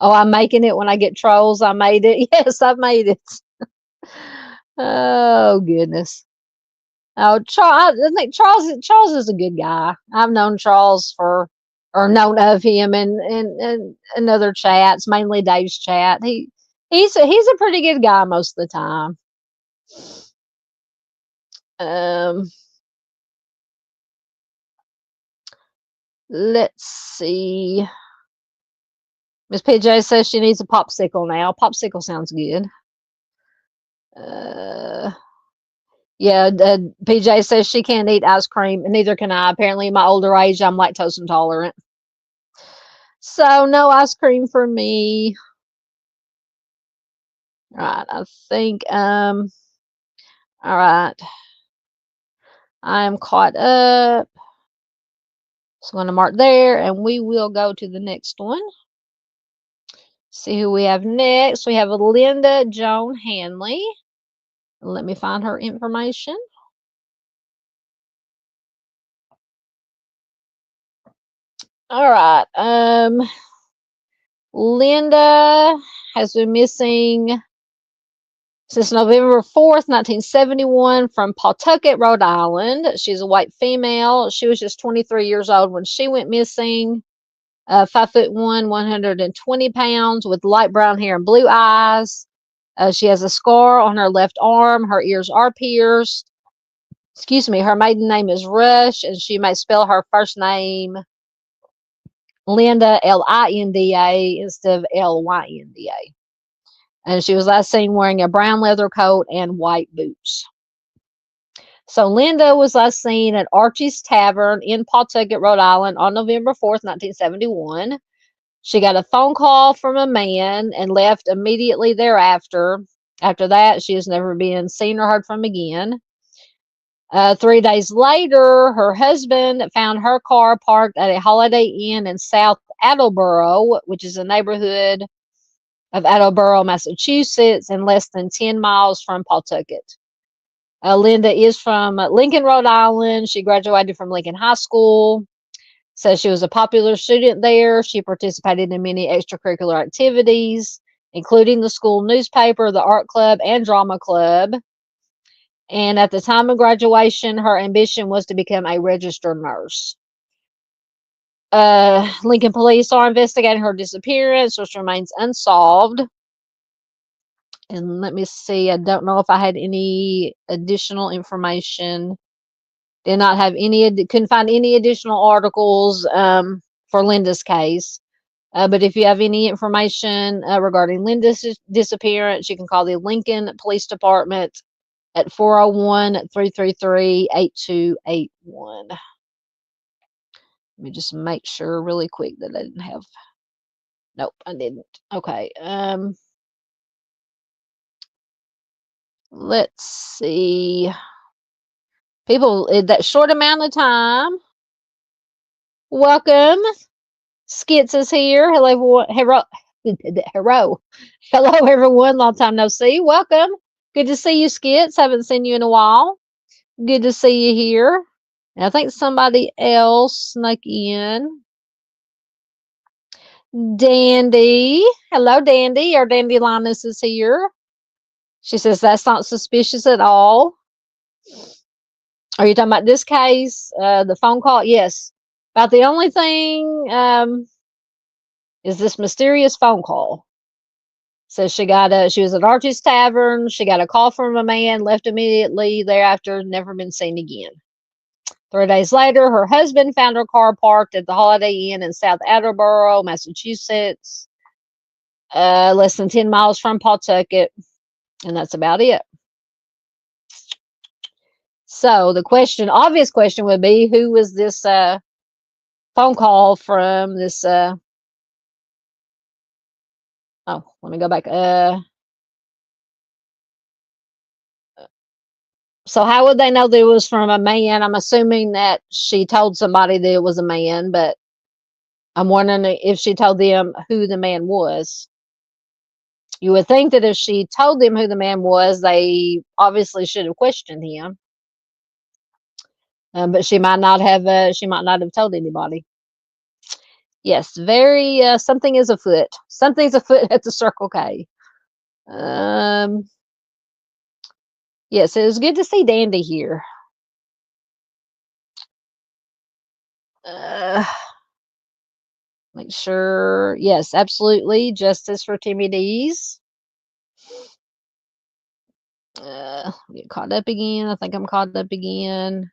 Oh, I'm making it when I get trolls. I made it. Yes, I made it. Oh goodness. Oh, Charles. I think Charles is a good guy. I've known Charles or known of him in other chats, mainly Dave's chat. He's a pretty good guy most of the time. Um, let's see. Miss PJ says she needs a popsicle now. Popsicle sounds good. Uh, Yeah, PJ says she can't eat ice cream, and neither can I. Apparently, in my older age, I'm lactose intolerant. So, no ice cream for me. Right, I think, all right. I am caught up. So, I'm going to mark there, and we will go to the next one. See who we have next. We have Linda Joan Hanley. Let me find her information. All right. Linda has been missing since November 4th, 1971, from Pawtucket, Rhode Island. She's a white female. She was just 23 years old when she went missing. 5'1", 120 pounds, with light brown hair and blue eyes. She has a scar on her left arm. Her ears are pierced. Excuse me. Her maiden name is Rush, and she may spell her first name Linda, Linda, instead of Lynda. And she was last seen wearing a brown leather coat and white boots. So Linda was last seen at Archie's Tavern in Pawtucket, Rhode Island on November 4th, 1971. She got a phone call from a man and left immediately thereafter. After that, she has never been seen or heard from again. 3 days later, her husband found her car parked at a Holiday Inn in South Attleboro, which is a neighborhood of Attleboro, Massachusetts, and less than 10 miles from Pawtucket. Linda is from Lincoln, Rhode Island. She graduated from Lincoln High School. Says she was a popular student there. She participated in many extracurricular activities, including the school newspaper, the art club, and drama club. And at the time of graduation, her ambition was to become a registered nurse. Lincoln police are investigating her disappearance, which remains unsolved. And let me see, I don't know if I had any additional information. Did not have any, couldn't find any additional articles for Linda's case. But if you have any information regarding Linda's disappearance, you can call the Lincoln Police Department at 401-333-8281. Let me just make sure really quick that I didn't have. Nope, I didn't. Okay. Let's see. People, in that short amount of time. Welcome. Skits is here. Hello, everyone. Hello, everyone. Long time no see. Welcome. Good to see you, Skits. Haven't seen you in a while. Good to see you here. And I think somebody else snuck in. Dandy. Hello, Dandy. Our Dandylinus is here. She says that's not suspicious at all. Are you talking about this case? The phone call? Yes. About the only thing is this mysterious phone call. Says she was at Archie's Tavern. She got a call from a man, left immediately thereafter, never been seen again. 3 days later, her husband found her car parked at the Holiday Inn in South Attleboro, Massachusetts, less than 10 miles from Pawtucket, and that's about it. So the obvious question would be, who was this phone call from this? Oh, let me go back. So how would they know that it was from a man? I'm assuming that she told somebody that it was a man, but I'm wondering if she told them who the man was. You would think that if she told them who the man was, they obviously should have questioned him. But she might not have. She might not have told anybody. Yes, very. Something is afoot. Something's afoot at the Circle K. Yes, it was good to see Dandy here. Make sure. Yes, absolutely. Justice for Timmy D's. Get caught up again. I think I'm caught up again.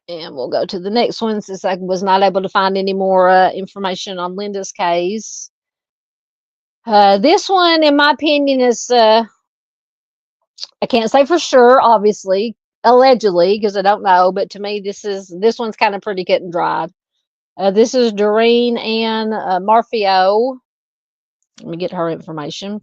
And we'll go to the next one since I was not able to find any more information on Linda's case. This one, in my opinion, is I can't say for sure, obviously, allegedly, because I don't know. But to me, this one's kind of pretty cut and dried. This is Doreen Ann Marfio. Let me get her information.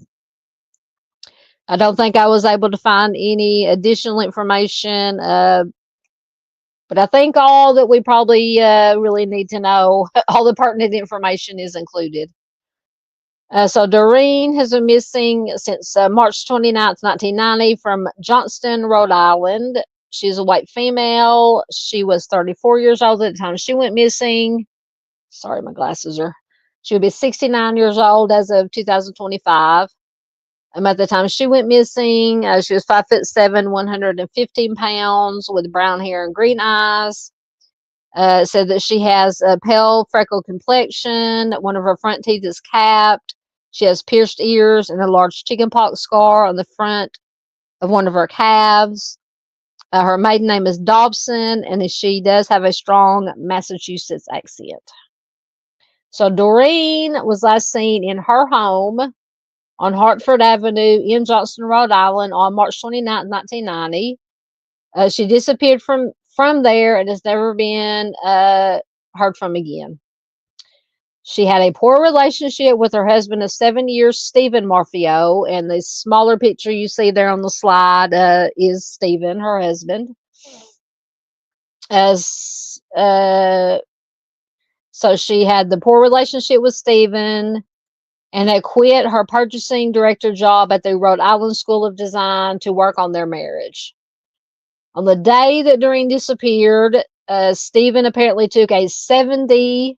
I don't think I was able to find any additional information, but I think all that we probably really need to know, all the pertinent information is included. So Doreen has been missing since March 29th, 1990 from Johnston, Rhode Island. She's a white female. She was 34 years old at the time she went missing. Sorry, my glasses are. She would be 69 years old as of 2025. At the time she went missing, she was 5'7", 115 pounds, with brown hair and green eyes. Said that she has a pale freckled complexion. One of her front teeth is capped. She has pierced ears and a large chickenpox scar on the front of one of her calves. Her maiden name is Dobson, and she does have a strong Massachusetts accent. So Doreen was last seen in her home on Hartford Avenue in Johnston, Rhode Island on March 29, 1990. She disappeared from there and has never been heard from again. She had a poor relationship with her husband of 7 years, Stephen Marfio, and the smaller picture you see there on the slide is Stephen, her husband. So she had the poor relationship with Stephen and had quit her purchasing director job at the Rhode Island School of Design to work on their marriage. On the day that Doreen disappeared, Stephen apparently took a 70-minute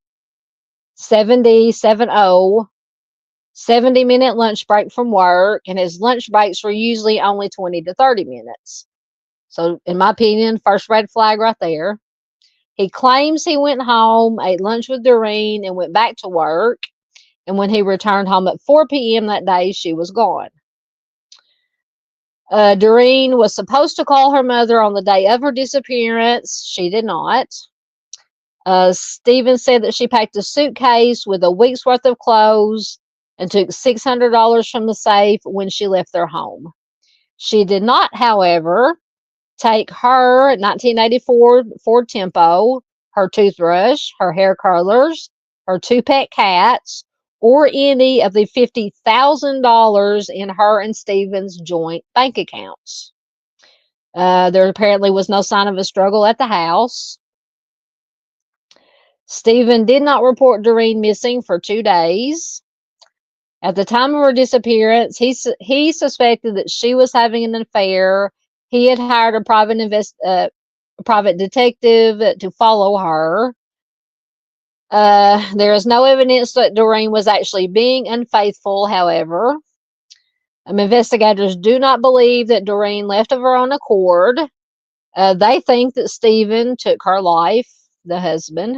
lunch break from work, and his lunch breaks were usually only 20 to 30 minutes. So, in my opinion, first red flag right there. He claims he went home, ate lunch with Doreen, and went back to work. And when he returned home at 4 p.m. that day, she was gone. Doreen was supposed to call her mother on the day of her disappearance. She did not. Stephen said that she packed a suitcase with a week's worth of clothes and took $600 from the safe when she left their home. She did not, however, take her 1984 Ford Tempo, her toothbrush, her hair curlers, her 2 pet cats, or any of the $50,000 in her and Stephen's joint bank accounts. There apparently was no sign of a struggle at the house. Stephen did not report Doreen missing for 2 days. At the time of her disappearance, he suspected that she was having an affair. He had hired a private detective to follow her. There is no evidence that Doreen was actually being unfaithful, however. Investigators do not believe that Doreen left of her own accord. They think that Stephen took her life, the husband.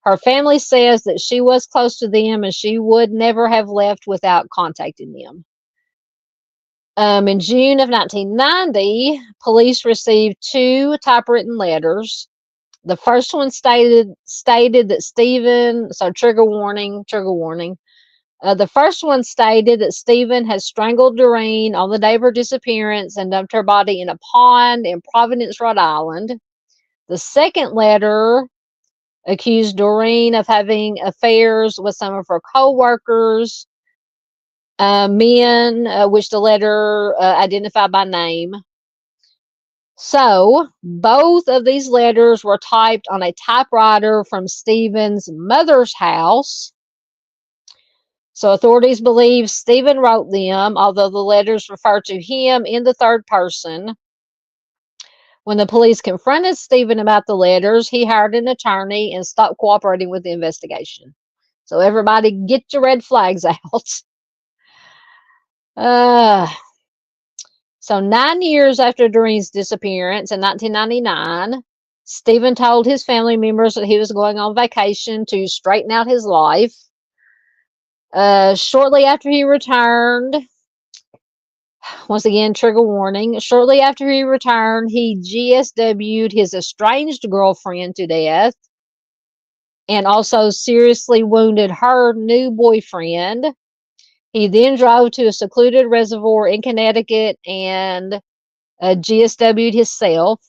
Her family says that she was close to them and she would never have left without contacting them. In June of 1990, police received 2 typewritten letters. The first one stated that Stephen, so trigger warning. The first one stated that Stephen had strangled Doreen on the day of her disappearance and dumped her body in a pond in Providence, Rhode Island. The second letter accused Doreen of having affairs with some of her co-workers, men, which the letter identified by name. So, both of these letters were typed on a typewriter from Stephen's mother's house. So, authorities believe Stephen wrote them, although the letters refer to him in the third person. When the police confronted Stephen about the letters, he hired an attorney and stopped cooperating with the investigation. So, everybody get your red flags out. So 9 years after Doreen's disappearance in 1999, Stephen told his family members that he was going on vacation to straighten out his life. Shortly after he returned, once again, trigger warning, shortly after he returned, he GSW'd his estranged girlfriend to death and also seriously wounded her new boyfriend. He then drove to a secluded reservoir in Connecticut and GSW'd himself.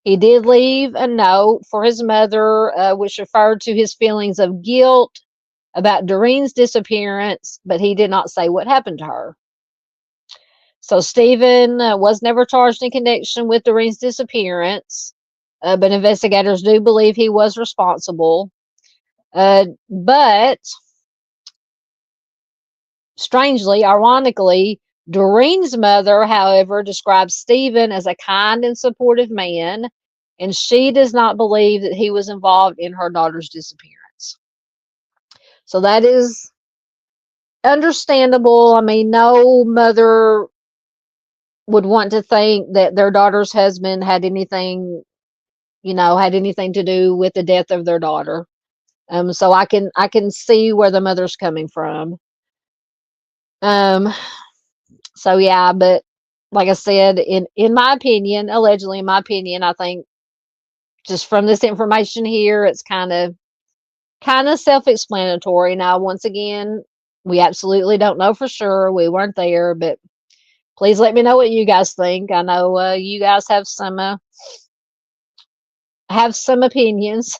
He did leave a note for his mother, which referred to his feelings of guilt about Doreen's disappearance, but he did not say what happened to her. So Stephen was never charged in connection with Doreen's disappearance, but investigators do believe he was responsible. But strangely, ironically, Doreen's mother, however, describes Stephen as a kind and supportive man, and she does not believe that he was involved in her daughter's disappearance. So that is understandable. I mean, no mother would want to think that their daughter's husband had anything, had anything to do with the death of their daughter. So I can see where the mother's coming from. So yeah, but like I said, in my opinion, allegedly in my opinion, I think just from this information here, it's kind of self-explanatory. Now, once again, we absolutely don't know for sure. We weren't there, but please let me know what you guys think. I know you guys have some opinions,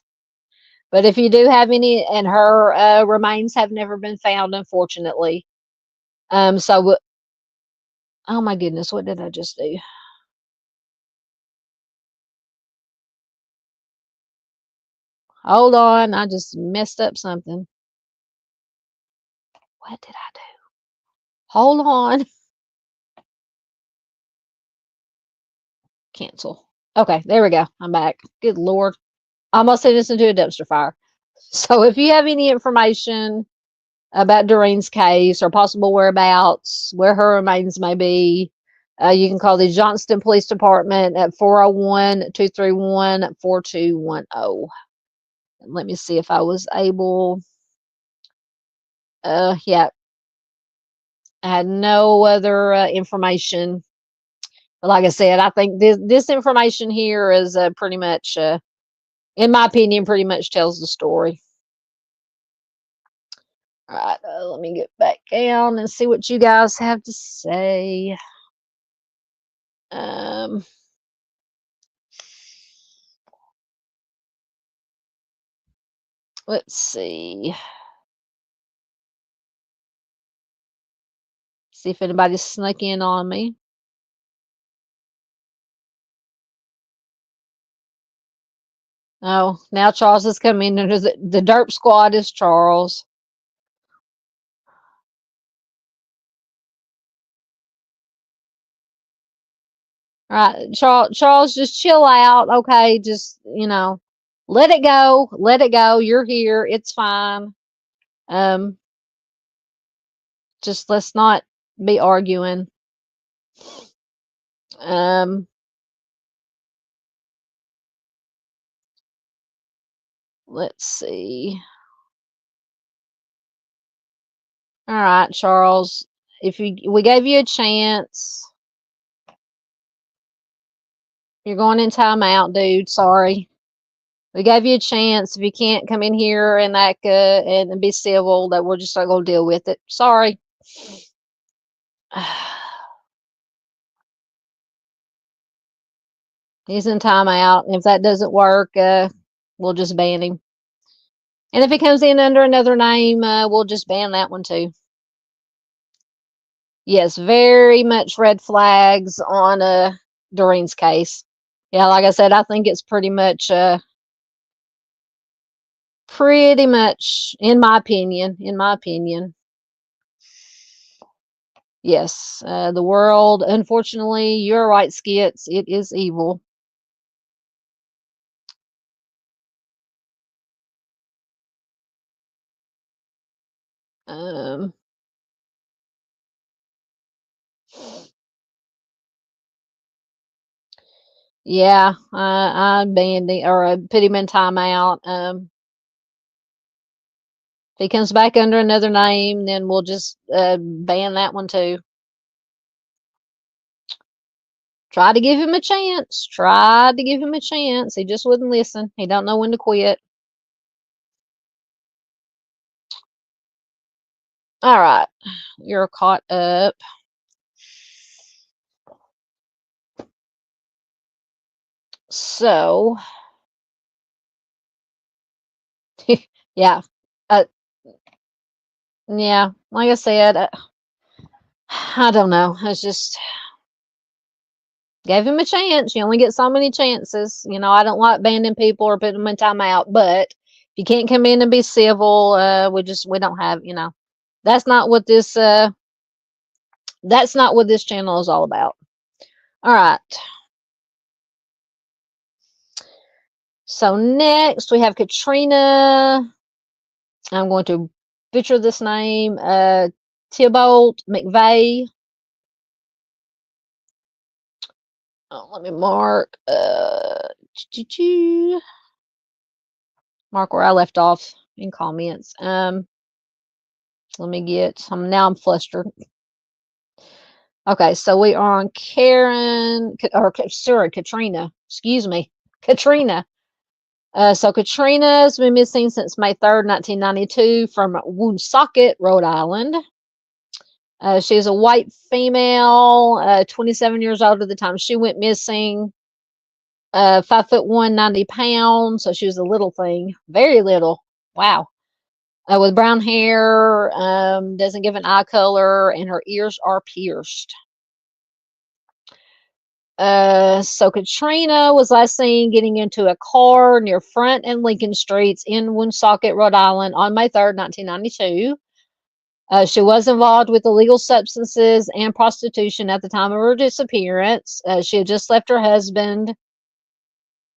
but if you do have any, and her remains have never been found, unfortunately. So, oh my goodness, what did I just do? Hold on, I just messed up something. What did I do? Hold on. Cancel. Okay, there we go. I'm back. Good Lord. I almost sent this into a dumpster fire. So if you have any information about Doreen's case or possible whereabouts, where her remains may be, you can call the Johnston Police Department at 401-231-4210. Let me see if I was able. Yeah, I had no other information. But like I said, I think this information here is pretty much, in my opinion, pretty much tells the story. All right, let me get back down and see what you guys have to say. Let's see. See if anybody snuck in on me. Oh, now Charles is coming into the derp squad is Charles. All right, Charles, just chill out, okay? Just, let it go. Let it go. You're here. It's fine. Um, just let's not be arguing. Let's see. All right, Charles. We gave you a chance. You're going in timeout, dude. Sorry. We gave you a chance. If you can't come in here and act and be civil, that we're just not going to deal with it. Sorry. He's in timeout. If that doesn't work, we'll just ban him. And if he comes in under another name, we'll just ban that one too. Yes, very much red flags on Doreen's case. Yeah, like I said, I think it's pretty much in my opinion, yes, the world, unfortunately, you're right, Skits, it is evil. Yeah, I banned him, or I put him in timeout. If he comes back under another name, then we'll just ban that one too. Try to give him a chance. Tried to give him a chance. He just wouldn't listen. He don't know when to quit. All right, you're caught up. So, yeah, uh, yeah. Like I said, I don't know. It's just gave him a chance. You only get so many chances. I don't like banning people or putting them in timeout, but if you can't come in and be civil, we don't have. That's not what this channel is all about. All right. So next we have Katrina. I'm going to butcher this name. Thibault McVeigh. Oh, let me mark. Mark where I left off in comments. Let me get. Now I'm flustered. Okay, so we are on Katrina. Excuse me, Katrina. So Katrina's been missing since May 3rd, 1992 from Woonsocket, Rhode Island. She's a white female, 27 years old at the time she went missing. 5'1", 90 pounds. So she was a little thing, very little. Wow. With brown hair, doesn't give an eye color, and her ears are pierced. So Katrina was last seen getting into a car near Front and Lincoln Streets in Woonsocket, Rhode Island on May 3rd, 1992. She was involved with illegal substances and prostitution at the time of her disappearance. She had just left her husband.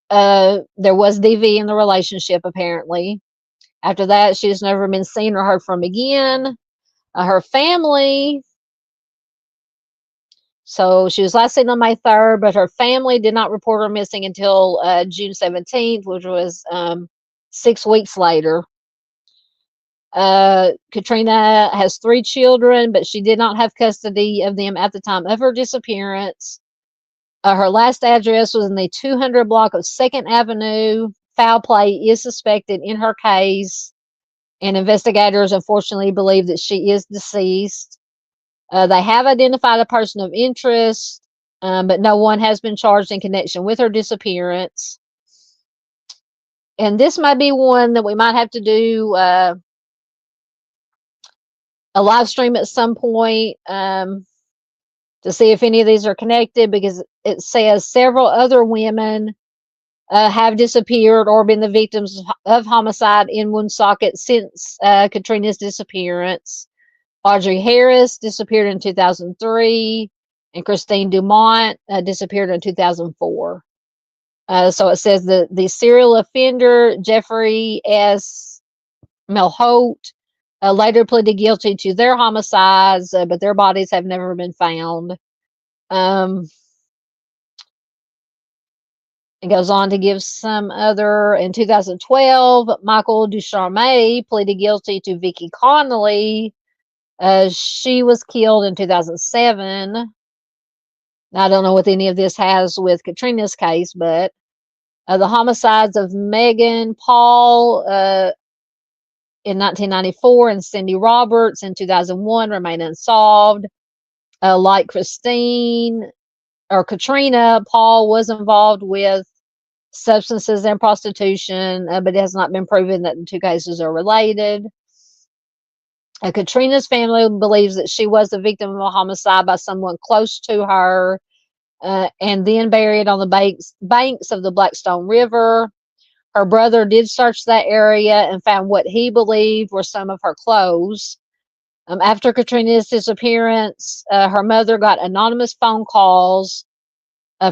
There was DV in the relationship, apparently. After that, she's never been seen or heard from again. Her family. So she was last seen on May 3rd, but her family did not report her missing until June 17th, which was 6 weeks later. Katrina has 3 children, but she did not have custody of them at the time of her disappearance. Her last address was in the 200 block of 2nd Avenue. Foul play is suspected in her case, and investigators unfortunately believe that she is deceased. They have identified a person of interest, but no one has been charged in connection with her disappearance. And this might be one that we might have to do a live stream at some point to see if any of these are connected, because it says several other women have disappeared or been the victims of homicide in Woonsocket since Katrina's disappearance. Audrey Harris disappeared in 2003, and Christine Dumont disappeared in 2004. So it says the serial offender, Jeffrey S. Melholt, later pleaded guilty to their homicides, but their bodies have never been found. It goes on to give some other. In 2012, Michael Ducharme pleaded guilty to Vicky Connolly. She was killed in 2007. Now, I don't know what any of this has with Katrina's case, but the homicides of Megan Paul in 1994 and Cindy Roberts in 2001 remain unsolved. Like Katrina, Paul was involved with substances and prostitution, but it has not been proven that the 2 cases are related. Katrina's family believes that she was the victim of a homicide by someone close to her, and then buried on the banks of the Blackstone River. Her brother did search that area and found what he believed were some of her clothes. After Katrina's disappearance, her mother got anonymous phone calls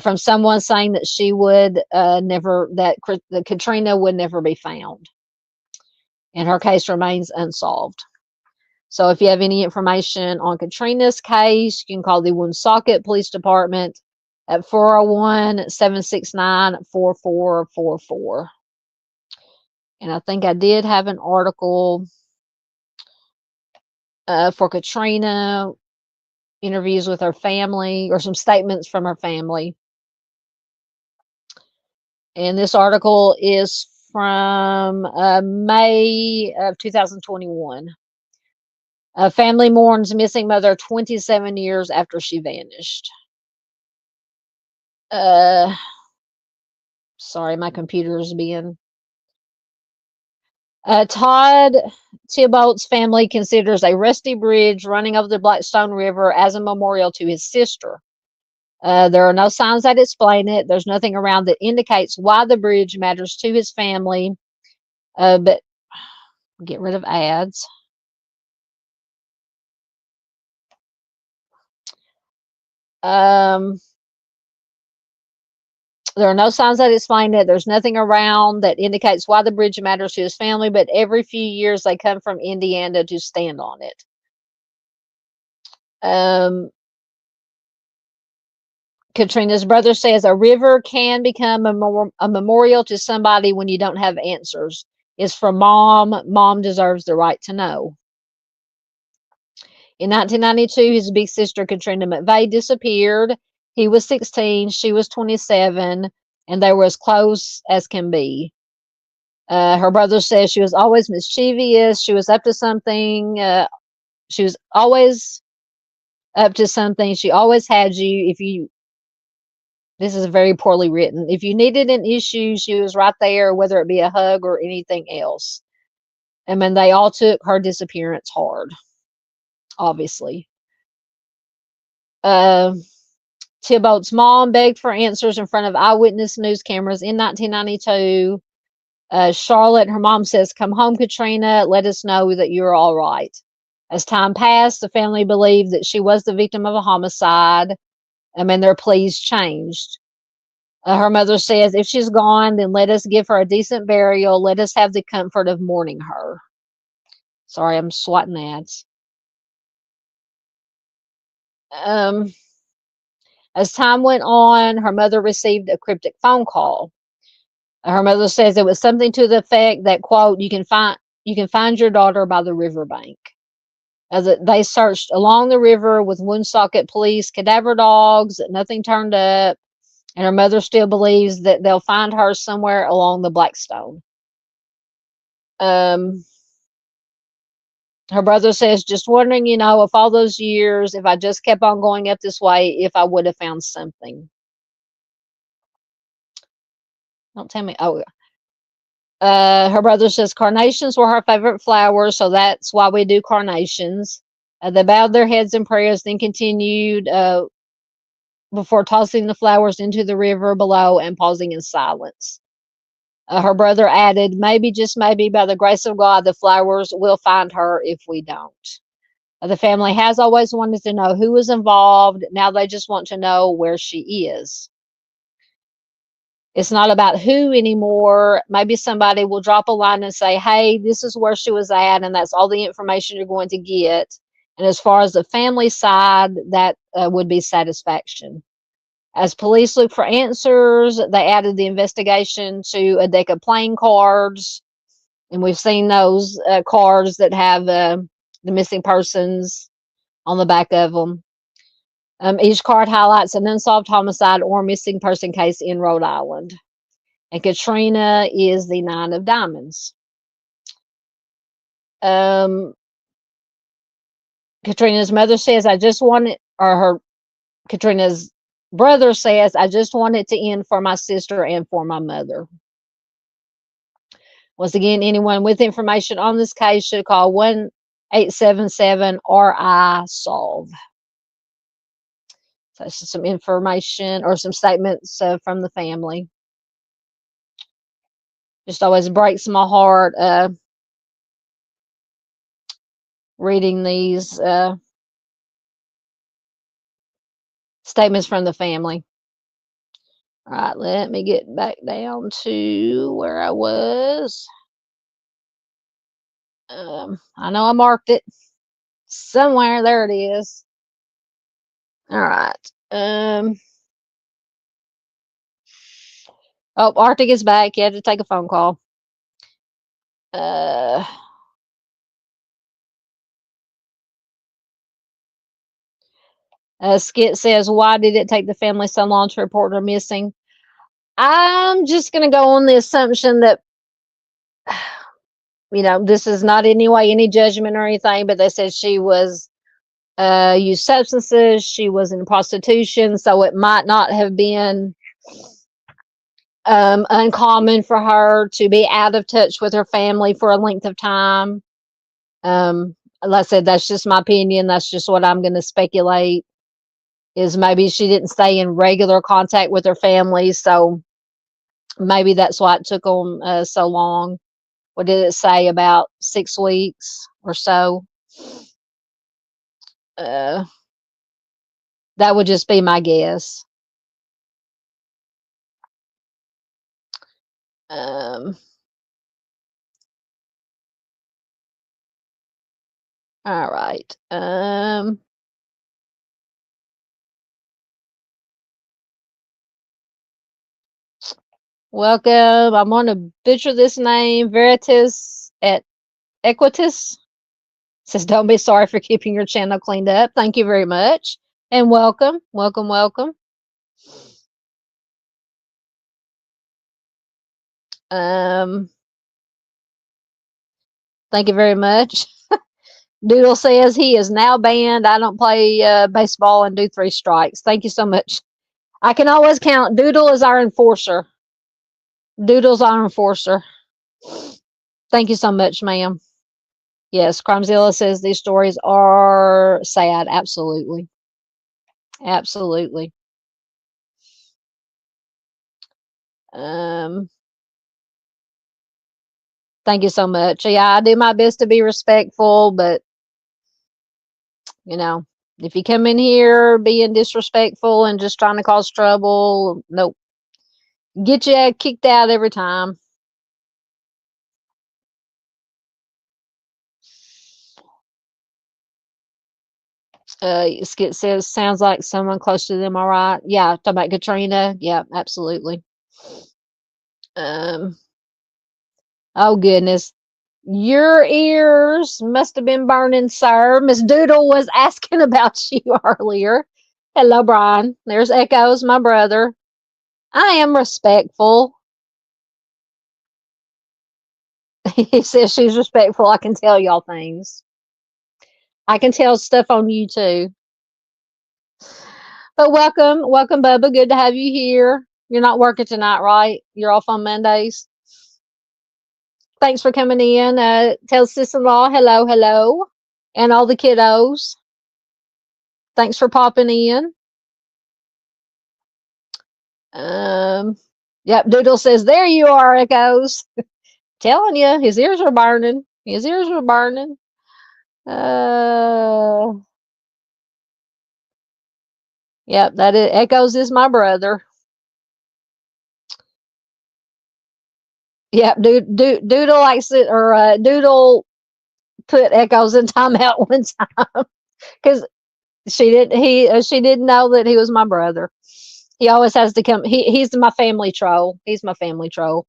from someone saying that she would that Katrina would never be found, and her case remains unsolved. So if you have any information on Katrina's case, you can call the Woonsocket Police Department at 401-769-4444. And I think I did have an article for Katrina, interviews with her family, or some statements from her family. And this article is from May of 2021. Family mourns missing mother 27 years after she vanished. Sorry, my computer's being. Todd Thibault's family considers a rusty bridge running over the Blackstone River as a memorial to his sister. There are no signs that explain it. There's nothing around that indicates why the bridge matters to his family. But get rid of ads. There are no signs that explain it. There's nothing around that indicates why the bridge matters to his family, but every few years they come from Indiana to stand on it. Katrina's brother says a river can become a memorial to somebody when you don't have answers. It's for mom. Mom deserves the right to know. In 1992, his big sister, Katrina McVeigh, disappeared. He was 16, she was 27, and they were as close as can be. Her brother says she was always mischievous. She was up to something. She was always up to something. She always had you. This is very poorly written. If you needed an issue, she was right there, whether it be a hug or anything else. I mean, they all took her disappearance hard, obviously. Thibault's mom begged for answers in front of eyewitness news cameras in 1992. Charlotte, her mom says, "Come home, Katrina. Let us know that you're all right." As time passed, the family believed that she was the victim of a homicide. Their pleas changed. Her mother says, "If she's gone, then let us give her a decent burial. Let us have the comfort of mourning her." Sorry, I'm swatting ads. As time went on, her mother received a cryptic phone call. Her mother says it was something to the effect that, quote, you can find your daughter by the riverbank. They searched along the river with Woonsocket police, cadaver dogs. Nothing turned up. And her mother still believes that they'll find her somewhere along the Blackstone. Her brother says, just wondering, if all those years, if I just kept on going up this way, if I would have found something. Don't tell me. Oh, her brother says carnations were her favorite flower, so that's why we do carnations. They bowed their heads in prayers, then continued before tossing the flowers into the river below and pausing in silence. Her brother added, maybe, just maybe, by the grace of God, the flowers will find her if we don't. The family has always wanted to know who was involved. Now they just want to know where she is. It's not about who anymore. Maybe somebody will drop a line and say, hey, this is where she was at, and that's all the information you're going to get. And as far as the family side, that would be satisfaction. As police look for answers, they added the investigation to a deck of playing cards. And we've seen those cards that have the missing persons on the back of them. Each card highlights an unsolved homicide or missing person case in Rhode Island. And Katrina is the 9 of diamonds. Katrina's mother says, Katrina's brother says, I just want it to end for my sister and for my mother. Once again, anyone with information on this case should call 1-877-RI-SOLVE. So that's just some information or some statements from the family. Just always breaks my heart reading these statements from the family. All right, let me get back down to where I was. I know I marked it somewhere. There it is. All right. Oh, Arctic is back. You had to take a phone call. Skit says, why did it take the family so long to report her missing? I'm just going to go on the assumption that this is not any way any judgment or anything, but they said she was used substances, she was in prostitution, so it might not have been uncommon for her to be out of touch with her family for a length of time. Like I said, that's just my opinion. That's just what I'm going to speculate. Is maybe she didn't stay in regular contact with her family, so maybe that's why it took them so long. What did it say? About 6 weeks or so. Uh, that would just be my guess. Um, all right. Welcome. I'm going to butcher this name. Veritas at Equitas says, "Don't be sorry for keeping your channel cleaned up." Thank you very much. And welcome, welcome, welcome. Thank you very much. Doodle says he is now banned. I don't play baseball and do 3 strikes. Thank you so much. I can always count. Doodle is our enforcer. Doodle's our enforcer. Thank you so much, ma'am. Yes, Crimezilla says these stories are sad. Absolutely. Absolutely. Thank you so much. Yeah, I do my best to be respectful, but if you come in here being disrespectful and just trying to cause trouble, nope. Get you kicked out every time. Skit says, sounds like someone close to them, all right. Yeah, talking about Katrina. Yeah, absolutely. Oh goodness. Your ears must have been burning, sir. Miss Doodle was asking about you earlier. Hello, Brian. There's Echoes, my brother. I am respectful. He says she's respectful. I can tell y'all things. I can tell stuff on you too. But welcome, Bubba. Good to have you here. You're not working tonight, right? You're off on Mondays. Thanks for coming in. Tell sis-in-law hello, hello, and all the kiddos. Thanks for popping in. Yep, Doodle says, there you are, Echoes. Telling you, his ears are burning. His ears are burning. Yep, that is, Echoes is my brother. Yep, Doodle likes it, or Doodle put Echoes in timeout one time because she didn't know that he was my brother. He always has to come. He's my family troll. He's my family troll.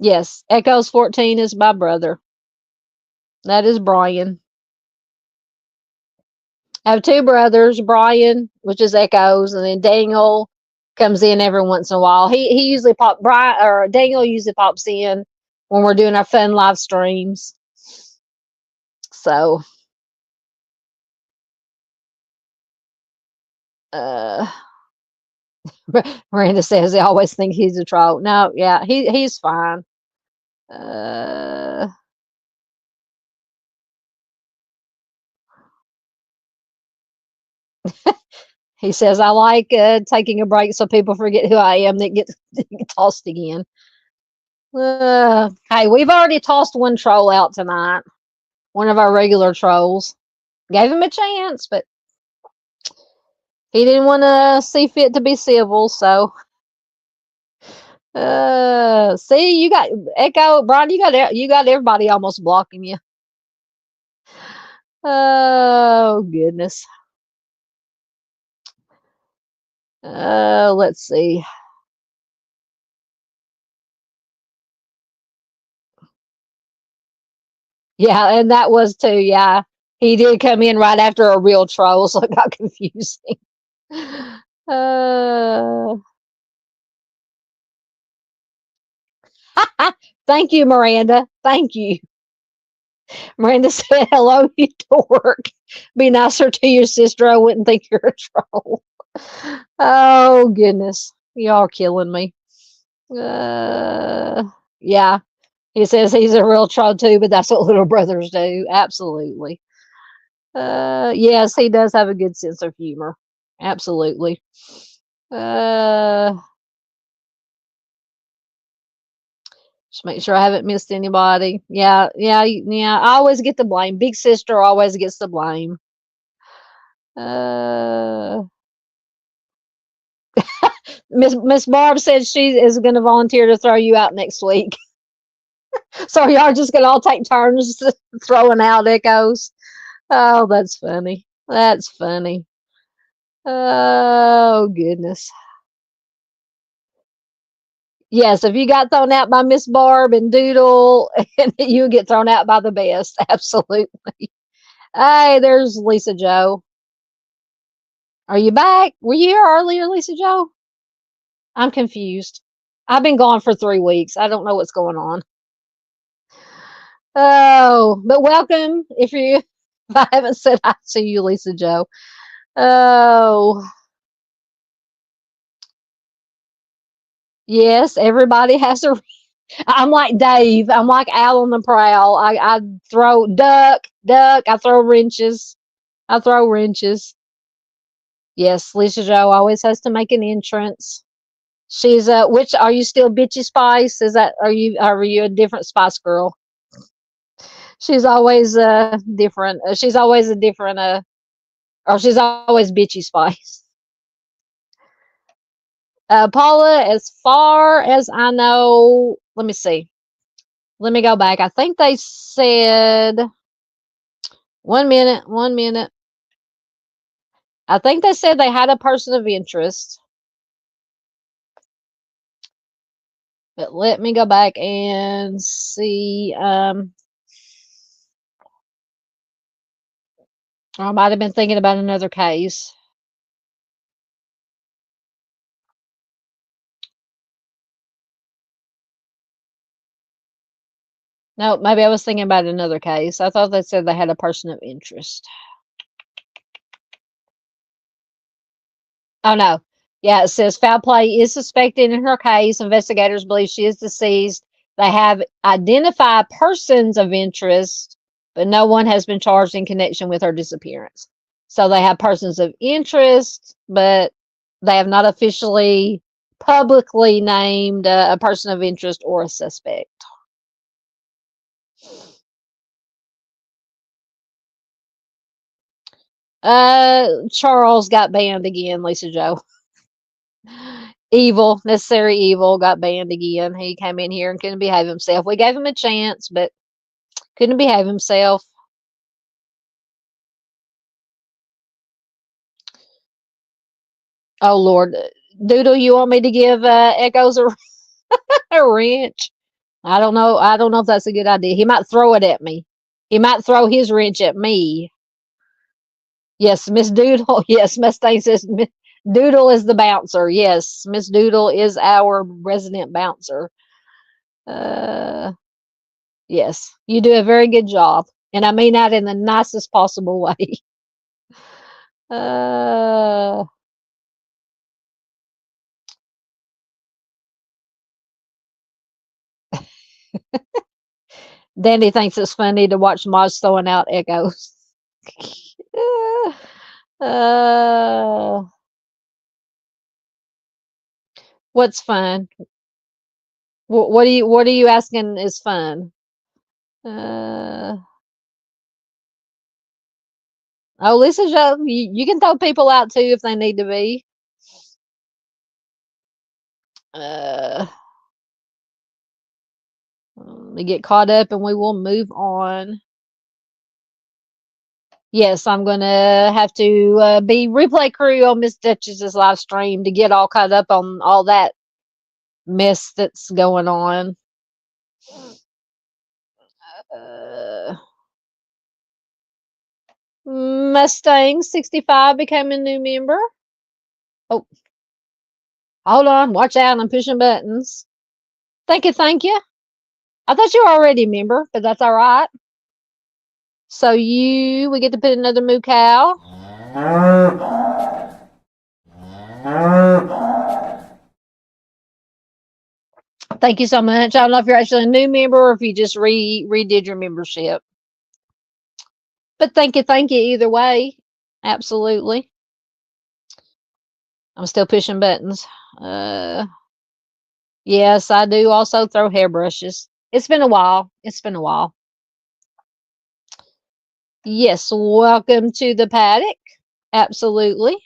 Yes, Echoes 14 is my brother. That is Brian. I have 2 brothers, Brian, which is Echoes, and then Daniel comes in every once in a while. He usually Daniel usually pops in when we're doing our fun live streams. So Miranda says they always think he's a troll. No, yeah, he's fine. He says, I like taking a break so people forget who I am that get tossed again. Hey, we've already tossed one troll out tonight. One of our regular trolls. Gave him a chance, but he didn't want to see fit to be civil, so. See, you got Echo, Brian, you got everybody almost blocking you. Oh, goodness. Let's see. Yeah, and that was too, yeah. He did come in right after a real troll, so it got confusing. Thank you, Miranda. Thank you. Miranda said, hello, you dork. Be nicer to your sister. I wouldn't think you're a troll. Oh, goodness. Y'all are killing me. Uh, yeah. He says he's a real troll too, but that's what little brothers do. Absolutely. Yes, he does have a good sense of humor. Absolutely. Uh, just make sure I haven't missed anybody. Yeah, yeah, yeah. I always get the blame. Big sister always gets the blame. Uh, Miss Barb said she is going to volunteer to throw you out next week. So y'all just going to all take turns throwing out echoes. Oh, that's funny. That's funny. Oh goodness. Yes, if you got thrown out by Miss Barb and Doodle, you get thrown out by the best. Absolutely. Hey, there's Lisa Joe. Are you back? Were you here earlier, Lisa Joe? I'm confused. I've been gone for 3 weeks. I don't know what's going on. Oh, but welcome. If I haven't said hi to you, Lisa Joe. Oh, yes, everybody has a. I'm like Dave. I'm like Al on the prowl. I throw duck. I throw wrenches. I throw wrenches. Yes, Lisa Joe always has to make an entrance. She's which are you still Bitchy Spice? Is that are you a different Spice Girl? She's always different. She's always a different or she's always Bitchy Spice. Paula, as far as I know, let me see. Let me go back. I think they said 1 minute, 1 minute. I think they said they had a person of interest. But let me go back and see. I might have been thinking about another case. No, maybe I was thinking about another case. I thought they said they had a person of interest. Oh no. Yeah, it says foul play is suspected in her case. Investigators believe she is deceased. They have identified persons of interest, but no one has been charged in connection with her disappearance. So they have persons of interest, but they have not officially publicly named a person of interest or a suspect. Charles got banned again, Lisa Joe. Evil, necessary evil, got banned again. He came in here and couldn't behave himself. We gave him a chance, but couldn't behave himself. Oh Lord, Doodle, you want me to give Echoes a wrench? I don't know. I don't know if that's a good idea. He might throw it at me. He might throw his wrench at me. Yes, Miss Doodle. Yes, Mustang says Doodle is the bouncer. Yes, Miss Doodle is our resident bouncer. Uh, yes, you do a very good job, and I mean that in the nicest possible way. Uh, Danny thinks it's funny to watch Moz throwing out echoes. uh, what's fun? What are you asking is fun? Uh, oh, Lisa, you can throw people out too if they need to be. Uh, we get caught up and we will move on. Yes, I'm gonna have to be replay crew on Miss Duchess's live stream to get all caught up on all that mess that's going on. Uh, Mustang 65 became a new member. Oh, hold on, watch out! I'm pushing buttons. Thank you, thank you. I thought you were already a member, but that's all right. So we get to put another moo cow. Thank you so much. I don't know if you're actually a new member or if you just redid your membership. But thank you either way. Absolutely. I'm still pushing buttons. Yes, I do also throw hairbrushes. It's been a while. It's been a while. Yes, welcome to the paddock. Absolutely.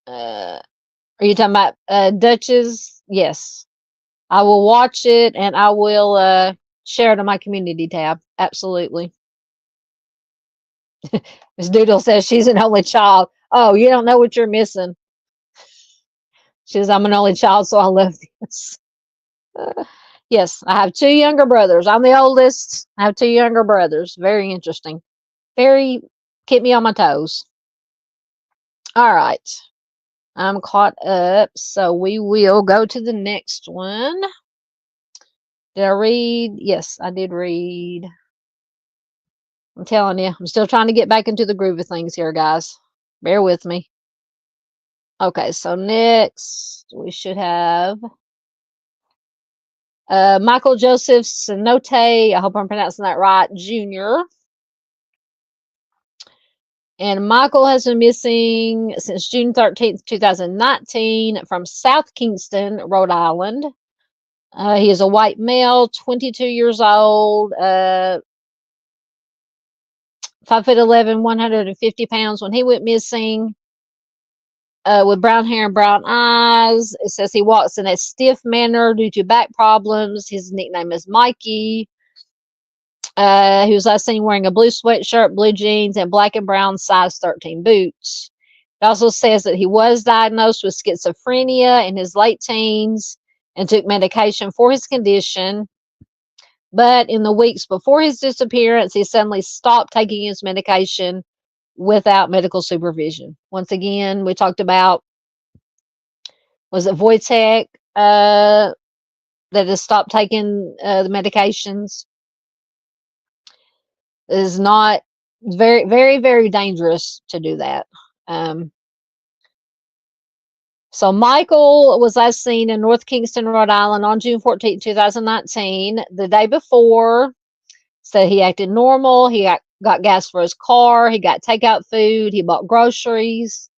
Are you talking about Duchess? Yes. I will watch it and I will share it on my community tab. Absolutely. Miss Doodle says she's an only child. Oh, you don't know what you're missing. She says, I'm an only child, so I love this. Yes, I have two younger brothers. I'm the oldest. I have two younger brothers. Very interesting. Very keep me on my toes. All right. I'm caught up, so we will go to the next one. Did I read? Yes, I did read. I'm telling you, I'm still trying to get back into the groove of things here, guys. Bear with me. Okay, so next we should have Michael Joseph Cenote. I hope I'm pronouncing that right, Jr. And Michael has been missing since June 13th, 2019 from South Kingston, Rhode Island. He is a white male, 22 years old, 5'11", 150 pounds when he went missing, with brown hair and brown eyes. It says he walks in a stiff manner due to back problems. His nickname is Mikey. He was last seen wearing a blue sweatshirt, blue jeans, and black and brown size 13 boots. It also says that he was diagnosed with schizophrenia in his late teens and took medication for his condition. But in the weeks before his disappearance, he suddenly stopped taking his medication without medical supervision. Once again, we talked about, was it Wojtek that has stopped taking the medications? It is not very, very, very dangerous to do that. So Michael was last seen in North Kingston, Rhode Island on June 14, 2019. The day before, said he acted normal. He got gas for his car. He got takeout food. He bought groceries.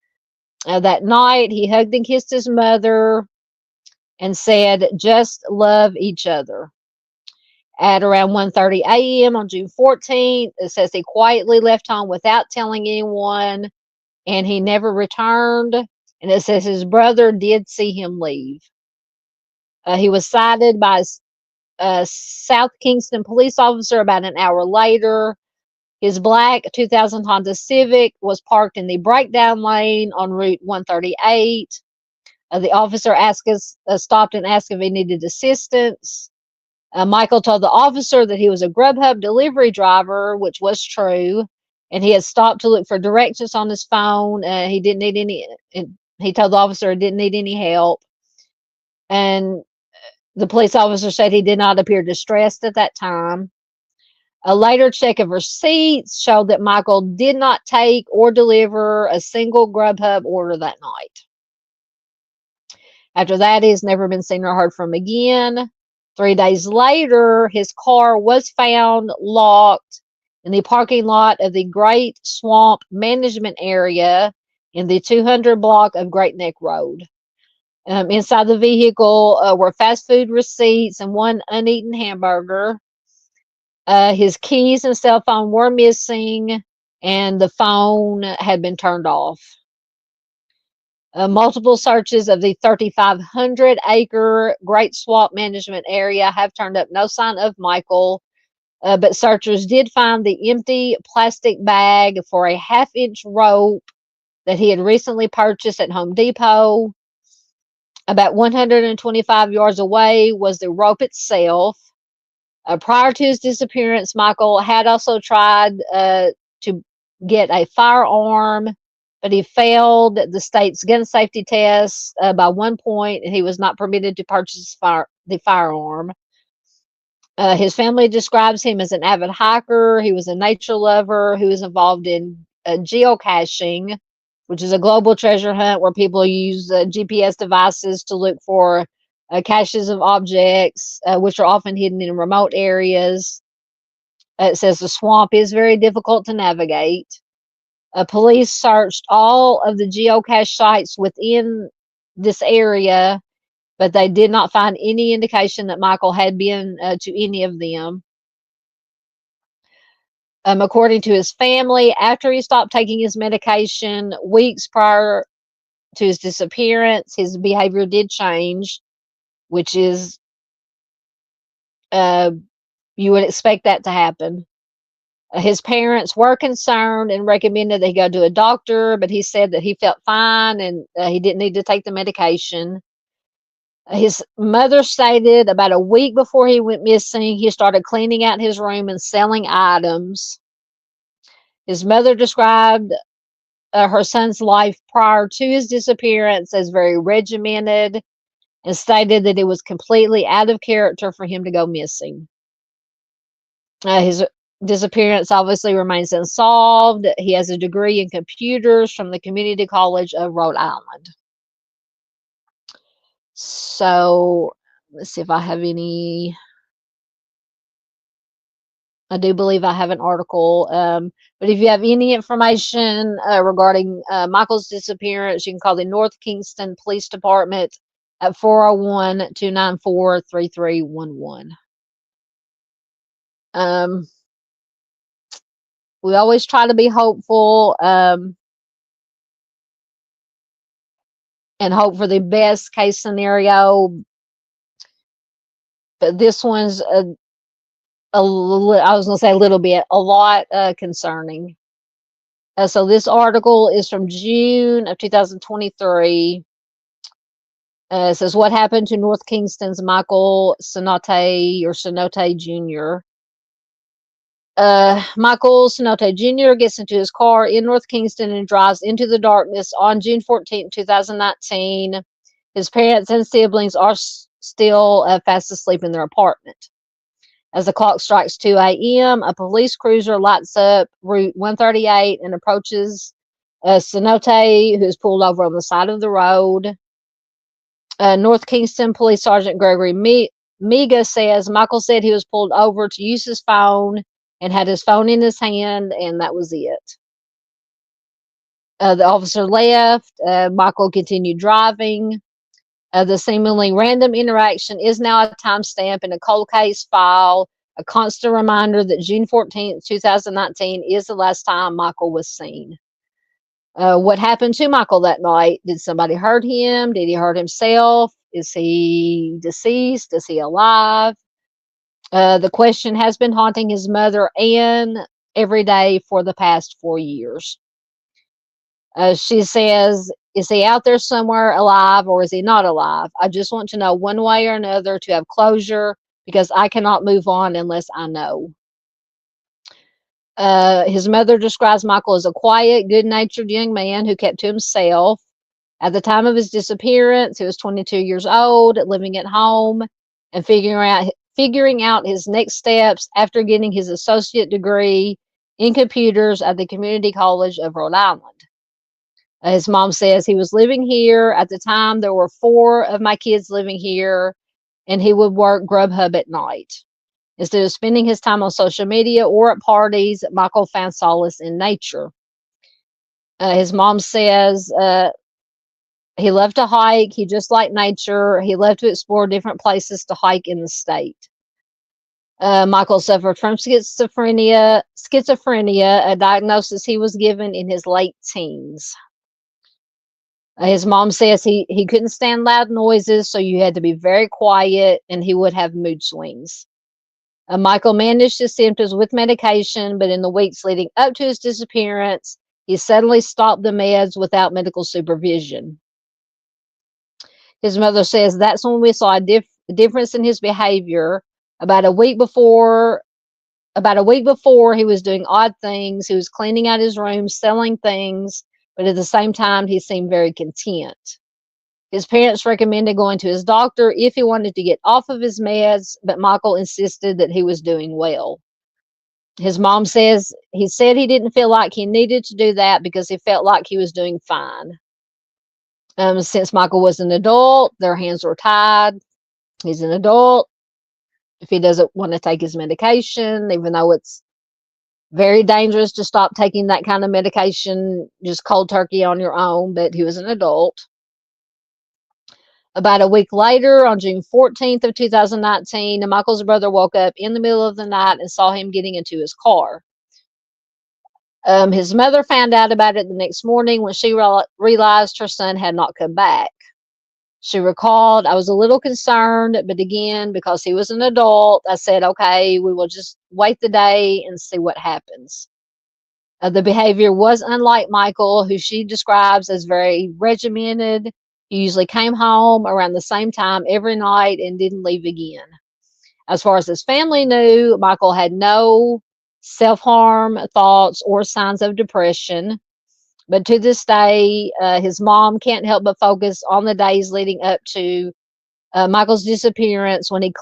That night, he hugged and kissed his mother and said, just love each other. At around 1:30 a.m. on June 14th, it says he quietly left home without telling anyone, and he never returned. And it says his brother did see him leave. He was cited by a South Kingston police officer about an hour later. His black 2000 Honda Civic was parked in the breakdown lane on Route 138. The officer stopped and asked if he needed assistance. Michael told the officer that he was a Grubhub delivery driver, which was true, and he had stopped to look for directions on his phone. He didn't need any. He told the officer he didn't need any help, and the police officer said he did not appear distressed at that time. A later check of receipts showed that Michael did not take or deliver a single Grubhub order that night. After that, he's never been seen or heard from again. 3 days later, his car was found locked in the parking lot of the Great Swamp Management Area in the 200 block of Great Neck Road. Inside the vehicle were fast food receipts and one uneaten hamburger. His keys and cell phone were missing, and the phone had been turned off. Multiple searches of the 3,500-acre Great Swamp Management Area have turned up no sign of Michael, but searchers did find the empty plastic bag for a half-inch rope that he had recently purchased at Home Depot. About 125 yards away was the rope itself. Prior to his disappearance, Michael had also tried to get a firearm but he failed the state's gun safety test by 1 point, and he was not permitted to purchase the firearm. His family describes him as an avid hiker. He was a nature lover who was involved in geocaching, which is a global treasure hunt where people use GPS devices to look for caches of objects, which are often hidden in remote areas. It says the swamp is very difficult to navigate. Police searched all of the geocache sites within this area, but they did not find any indication that Michael had been to any of them. According to his family, after he stopped taking his medication weeks prior to his disappearance, his behavior did change, which is, you would expect that to happen. His parents were concerned and recommended that he go to a doctor, but he said that he felt fine and he didn't need to take the medication. His mother stated about a week before he went missing, he started cleaning out his room and selling items. His mother described her son's life prior to his disappearance as very regimented and stated that it was completely out of character for him to go missing. His disappearance obviously remains unsolved. He has a degree in computers from the Community College of Rhode Island. So let's see if I have any. I do believe I have an article. But if you have any information regarding Michael's disappearance, you can call the North Kingston Police Department at 401-294-3311. We always try to be hopeful and hope for the best case scenario. But this one's I was going to say a little bit, a lot concerning. So this article is from June of 2023. It says, what happened to North Kingston's Michael Cenote Jr.? Michael Cenote Jr. gets into his car in North Kingston and drives into the darkness on June 14, 2019. His parents and siblings are still fast asleep in their apartment. As the clock strikes 2 a.m., a police cruiser lights up Route 138 and approaches Cenote, who's pulled over on the side of the road. North Kingston Police Sergeant Gregory Miga says Michael said he was pulled over to use his phone and had his phone in his hand, and that was it. The officer left. Michael continued driving. The seemingly random interaction is now a timestamp in a cold case file, a constant reminder that June 14th, 2019 is the last time Michael was seen. What happened to Michael that night? Did somebody hurt him? Did he hurt himself? Is he deceased? Is he alive? The question has been haunting his mother, Anne, every day for the past 4 years. She says, is he out there somewhere alive or is he not alive? I just want to know one way or another to have closure because I cannot move on unless I know. His mother describes Michael as a quiet, good-natured young man who kept to himself. At the time of his disappearance, he was 22 years old, living at home and figuring out his next steps after getting his associate degree in computers at the Community College of Rhode Island. His mom says he was living here. At the time, there were 4 of my kids living here, and he would work Grubhub at night. Instead of spending his time on social media or at parties, Michael found solace in nature. His mom says he loved to hike. He just liked nature. He loved to explore different places to hike in the state. Michael suffered from schizophrenia, a diagnosis he was given in his late teens. His mom says he couldn't stand loud noises, so you had to be very quiet, and he would have mood swings. Michael managed his symptoms with medication, but in the weeks leading up to his disappearance, he suddenly stopped the meds without medical supervision. His mother says that's when we saw a difference in his behavior. About a week before, he was doing odd things. He was cleaning out his room, selling things, but at the same time, he seemed very content. His parents recommended going to his doctor if he wanted to get off of his meds, but Michael insisted that he was doing well. His mom says he said he didn't feel like he needed to do that because he felt like he was doing fine. Since Michael was an adult, their hands were tied. He's an adult. If he doesn't want to take his medication, even though it's very dangerous to stop taking that kind of medication just cold turkey on your own, but he was an adult. About a week later, on June 14th of 2019, Michael's brother woke up in the middle of the night and saw him getting into his car. His mother found out about it the next morning when she realized her son had not come back. She recalled, I was a little concerned, but again, because he was an adult, I said, okay, we will just wait the day and see what happens. The behavior was unlike Michael, who she describes as very regimented. He usually came home around the same time every night and didn't leave again. As far as his family knew, Michael had no self-harm thoughts or signs of depression. But to this day, his mom can't help but focus on the days leading up to Michael's disappearance when he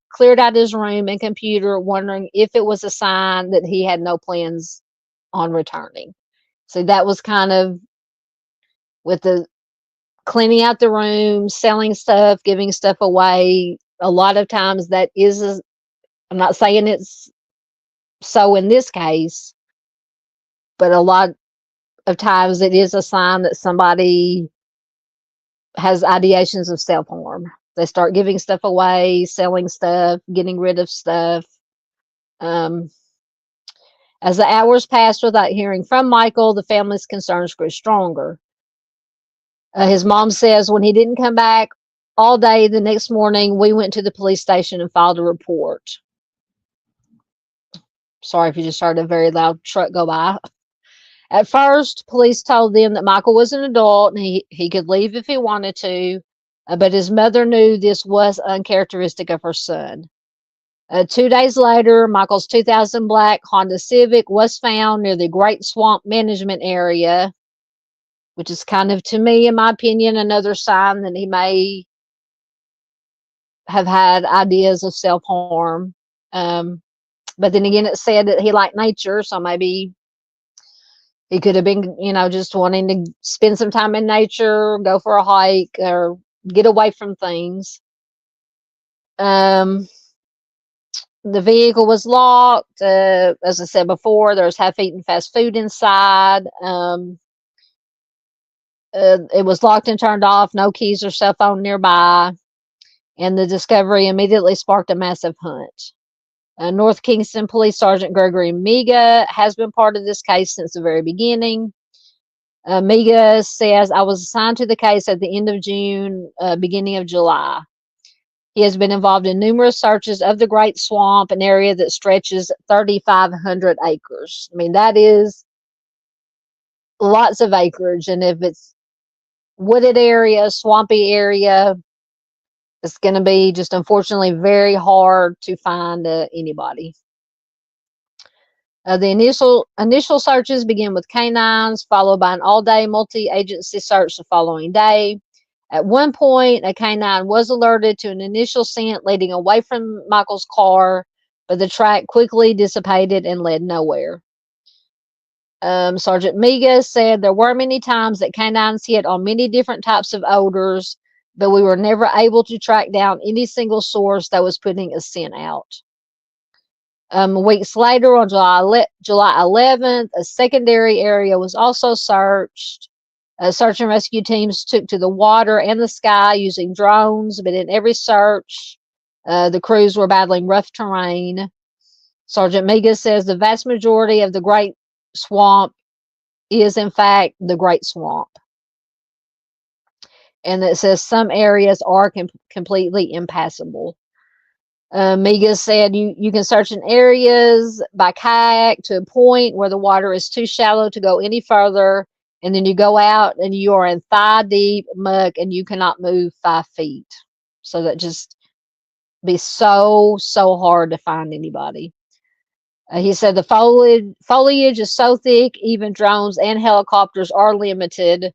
cleared out his room and computer, wondering if it was a sign that he had no plans on returning. So that was kind of with the cleaning out the room, selling stuff, giving stuff away. A lot of times that is, I'm not saying it's so in this case, but a lot of times it is a sign that somebody has ideations of self-harm. They start giving stuff away, selling stuff, getting rid of stuff. As the hours passed without hearing from Michael, the family's concerns grew stronger. His mom says when he didn't come back all day the next morning, we went to the police station and filed a report. Sorry if you just heard a very loud truck go by. At first, police told them that Michael was an adult and he could leave if he wanted to, but his mother knew this was uncharacteristic of her son. 2 days later, Michael's 2000 black Honda Civic was found near the Great Swamp Management Area, which is kind of, to me, in my opinion, another sign that he may have had ideas of self-harm. But then again, it said that he liked nature, so maybe he could have been, just wanting to spend some time in nature, go for a hike, or get away from things. The vehicle was locked. As I said before, there was half-eaten fast food inside. It was locked and turned off, no keys or cell phone nearby, and the discovery immediately sparked a massive hunt. North Kingston Police Sergeant Gregory Miga has been part of this case since the very beginning. Miga says, I was assigned to the case at the end of June, beginning of July. He has been involved in numerous searches of the Great Swamp, an area that stretches 3,500 acres. I mean, that is lots of acreage. And if it's wooded area, swampy area, it's going to be just unfortunately very hard to find anybody. The initial searches begin with canines, followed by an all-day multi-agency search the following day. At one point, a canine was alerted to an initial scent leading away from Michael's car, but the track quickly dissipated and led nowhere. Sergeant Miga said there were many times that canines hit on many different types of odors, but we were never able to track down any single source that was putting a scent out. Weeks later, on July 11th, a secondary area was also searched. Search and rescue teams took to the water and the sky using drones, but in every search, the crews were battling rough terrain. Sergeant Miga says the vast majority of the Great Swamp is, in fact, the Great Swamp. And it says some areas are completely impassable. Miga said you can search in areas by kayak to a point where the water is too shallow to go any further, and then you go out and you are in thigh-deep muck and you cannot move 5 feet. So that just be so hard to find anybody. He said the foliage is so thick, even drones and helicopters are limited.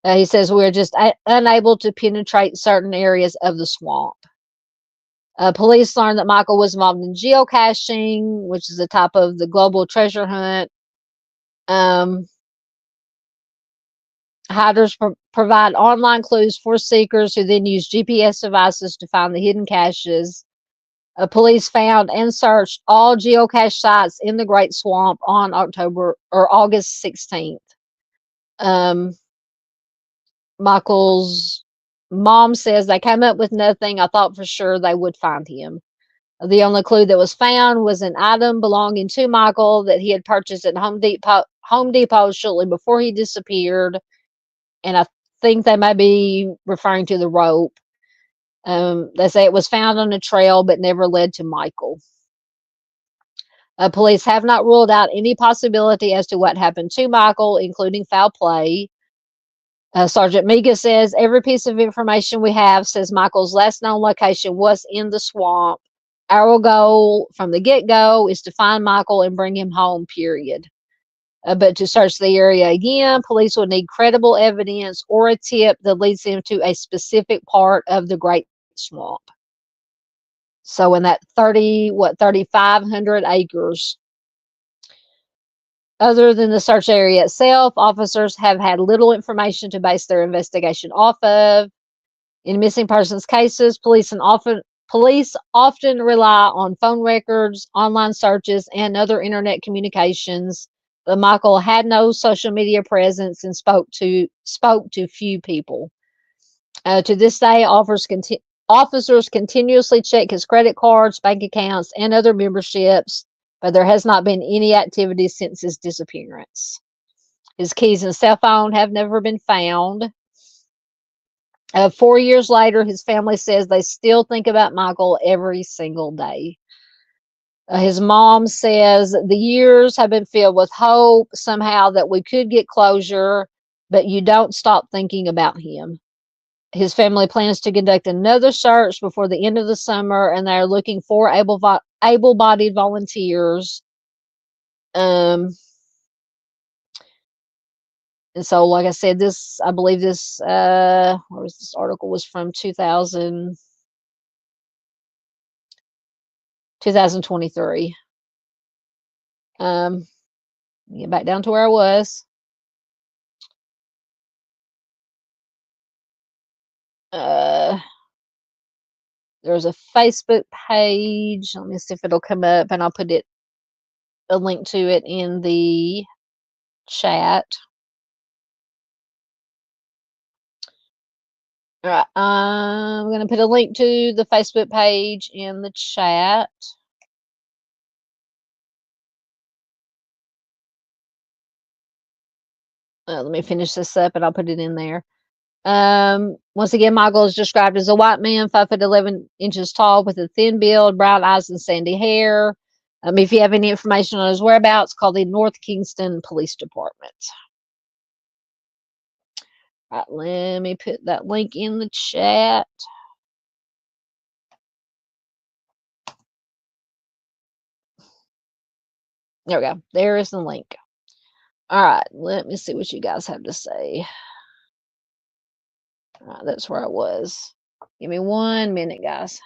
He says we're just unable to penetrate certain areas of the swamp. Police learned that Michael was involved in geocaching, which is a type of the global treasure hunt. Um, Hiders provide online clues for seekers who then use GPS devices to find the hidden caches. Police found and searched all geocache sites in the Great Swamp on August 16th. Um, Michael's mom says they came up with nothing. I thought for sure they would find him. The only clue that was found was an item belonging to Michael that he had purchased at Home Depot shortly before he disappeared. And I think they may be referring to the rope. They say it was found on a trail but never led to Michael. Police have not ruled out any possibility as to what happened to Michael, including foul play. Sergeant Miga says every piece of information we have says Michael's last known location was in the swamp. Our goal from the get-go is to find Michael and bring him home, period. But to search the area again, police would need credible evidence or a tip that leads them to a specific part of the Great Swamp. So in that 3,500 acres. Other than the search area itself, officers have had little information to base their investigation off of. In missing persons cases, police often rely on phone records, online searches, and other internet communications. But Michael had no social media presence and spoke to few people. To this day, officers continuously check his credit cards, bank accounts, and other memberships, but there has not been any activity since his disappearance. His keys and cell phone have never been found. 4 years later, his family says they still think about Michael every single day. His mom says the years have been filled with hope somehow that we could get closure, but you don't stop thinking about him. His family plans to conduct another search before the end of the summer, and they're looking for able-bodied volunteers. And so, like I said, I believe this, where was this article was from 2023. Get back down to where I was. There's a Facebook page. Let me see if it'll come up, and I'll put a link to it in the chat. All right, I'm going to put a link to the Facebook page in the chat. Let me finish this up and I'll put it in there. Once again, Michael is described as a white man, 5'11" tall, with a thin build, brown eyes, and sandy hair. If you have any information on his whereabouts, call the North Kingston Police Department. All right, let me put that link in the chat. There we go. There is the link. All right, let me see what you guys have to say. All right, that's where I was. Give me 1 minute, guys.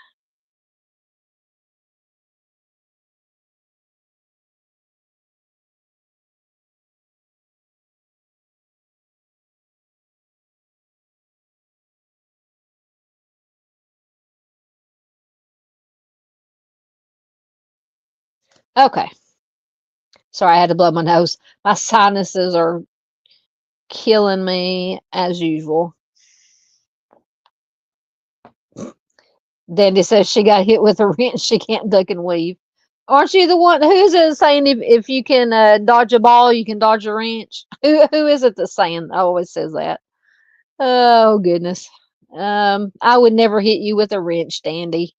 Okay. Sorry, I had to blow my nose. My sinuses are killing me as usual. Dandy says she got hit with a wrench. She can't duck and weave. Aren't you the one? Who is it saying if you can dodge a ball, you can dodge a wrench? Who is it that's saying? Always says that. Oh goodness. I would never hit you with a wrench, Dandy.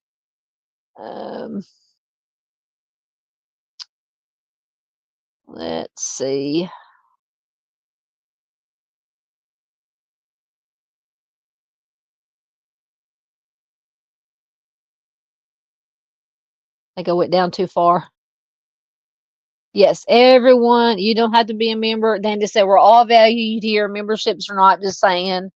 Let's see. I think I went down too far. Yes, everyone. You don't have to be a member. Then to say we're all valued here. Memberships are not just saying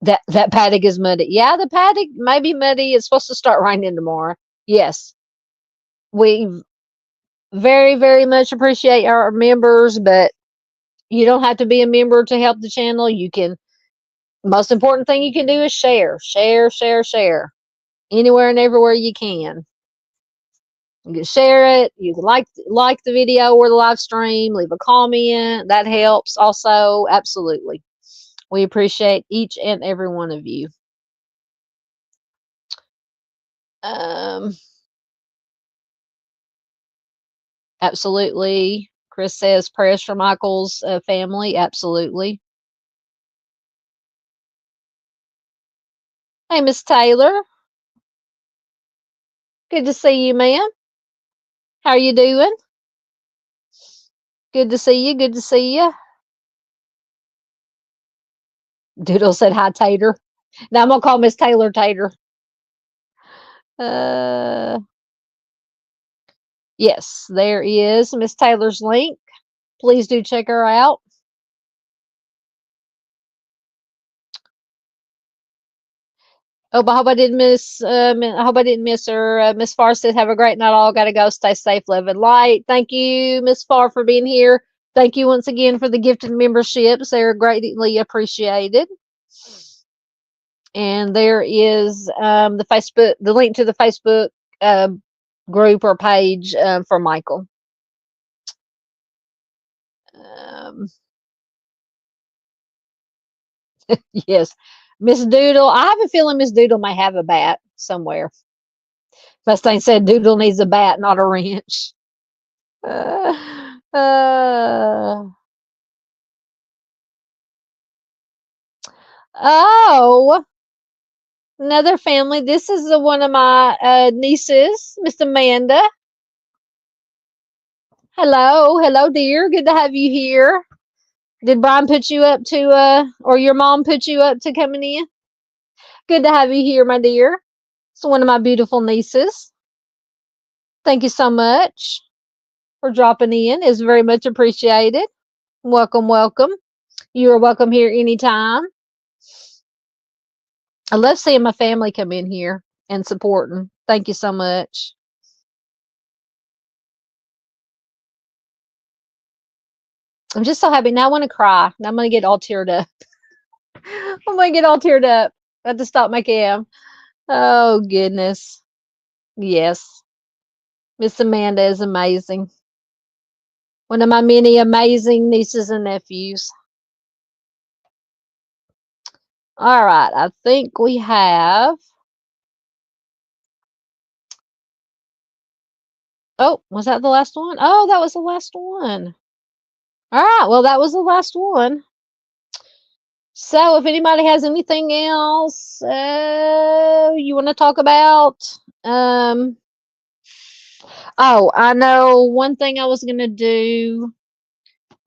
that paddock is muddy. Yeah, the paddock may be muddy. It's supposed to start raining tomorrow. Yes, we very, very much appreciate our members, but you don't have to be a member to help the channel. You can, most important thing you can do is share, share, share, share anywhere and everywhere you can. You can share it. You can like the video or the live stream. Leave a comment. That helps also. Absolutely. We appreciate each and every one of you. Um, absolutely. Chris says prayers for Michael's family. Absolutely. Hey, Miss Taylor. Good to see you, ma'am. How are you doing? Good to see you. Good to see you. Doodle said hi, Tater. Now I'm gonna call Miss Taylor Tater. Uh, yes, there is Miss Taylor's link. Please do check her out. Oh, but I hope I didn't miss. I hope I didn't miss her. Miss Farr said, "Have a great night, all. Gotta go. Stay safe, love, and light." Thank you, Miss Farr, for being here. Thank you once again for the gifted memberships. They're greatly appreciated. And there is the link to the Facebook uh, group or page for Michael. Um, yes, Miss Doodle. I have a feeling Miss Doodle may have a bat somewhere. Mustang said Doodle needs a bat, not a wrench. Uh, uh, oh, another family. This is one of my nieces, Miss Amanda. Hello, hello, dear. Good to have you here. Did Brian put you up to, or your mom put you up to coming in? Good to have you here, my dear. It's one of my beautiful nieces. Thank you so much for dropping in. It's very much appreciated. Welcome, welcome. You are welcome here anytime. I love seeing my family come in here and supporting. Thank you so much. I'm just so happy. Now I want to cry. Now I'm going to get all teared up. I'm going to get all teared up. I have to stop my cam. Oh, goodness. Yes. Miss Amanda is amazing. One of my many amazing nieces and nephews. All right. I think we have. Oh, was that the last one? Oh, that was the last one. All right. Well, that was the last one. So, if anybody has anything else you want to talk about, um, oh, I know one thing I was gonna do.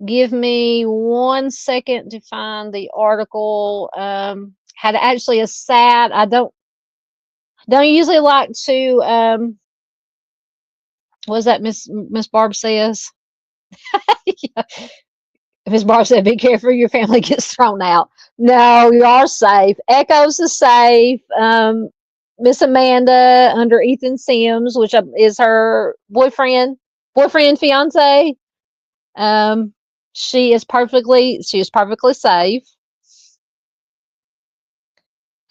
Give me 1 second to find the article. Had actually a sad. I don't usually like to. What was that Miss Barb says? Yeah. Miss Barb said, "Be careful, your family gets thrown out." No, you are safe. Echoes is safe. Miss Amanda under Ethan Sims, which is her boyfriend, fiance. Um, she is perfectly safe.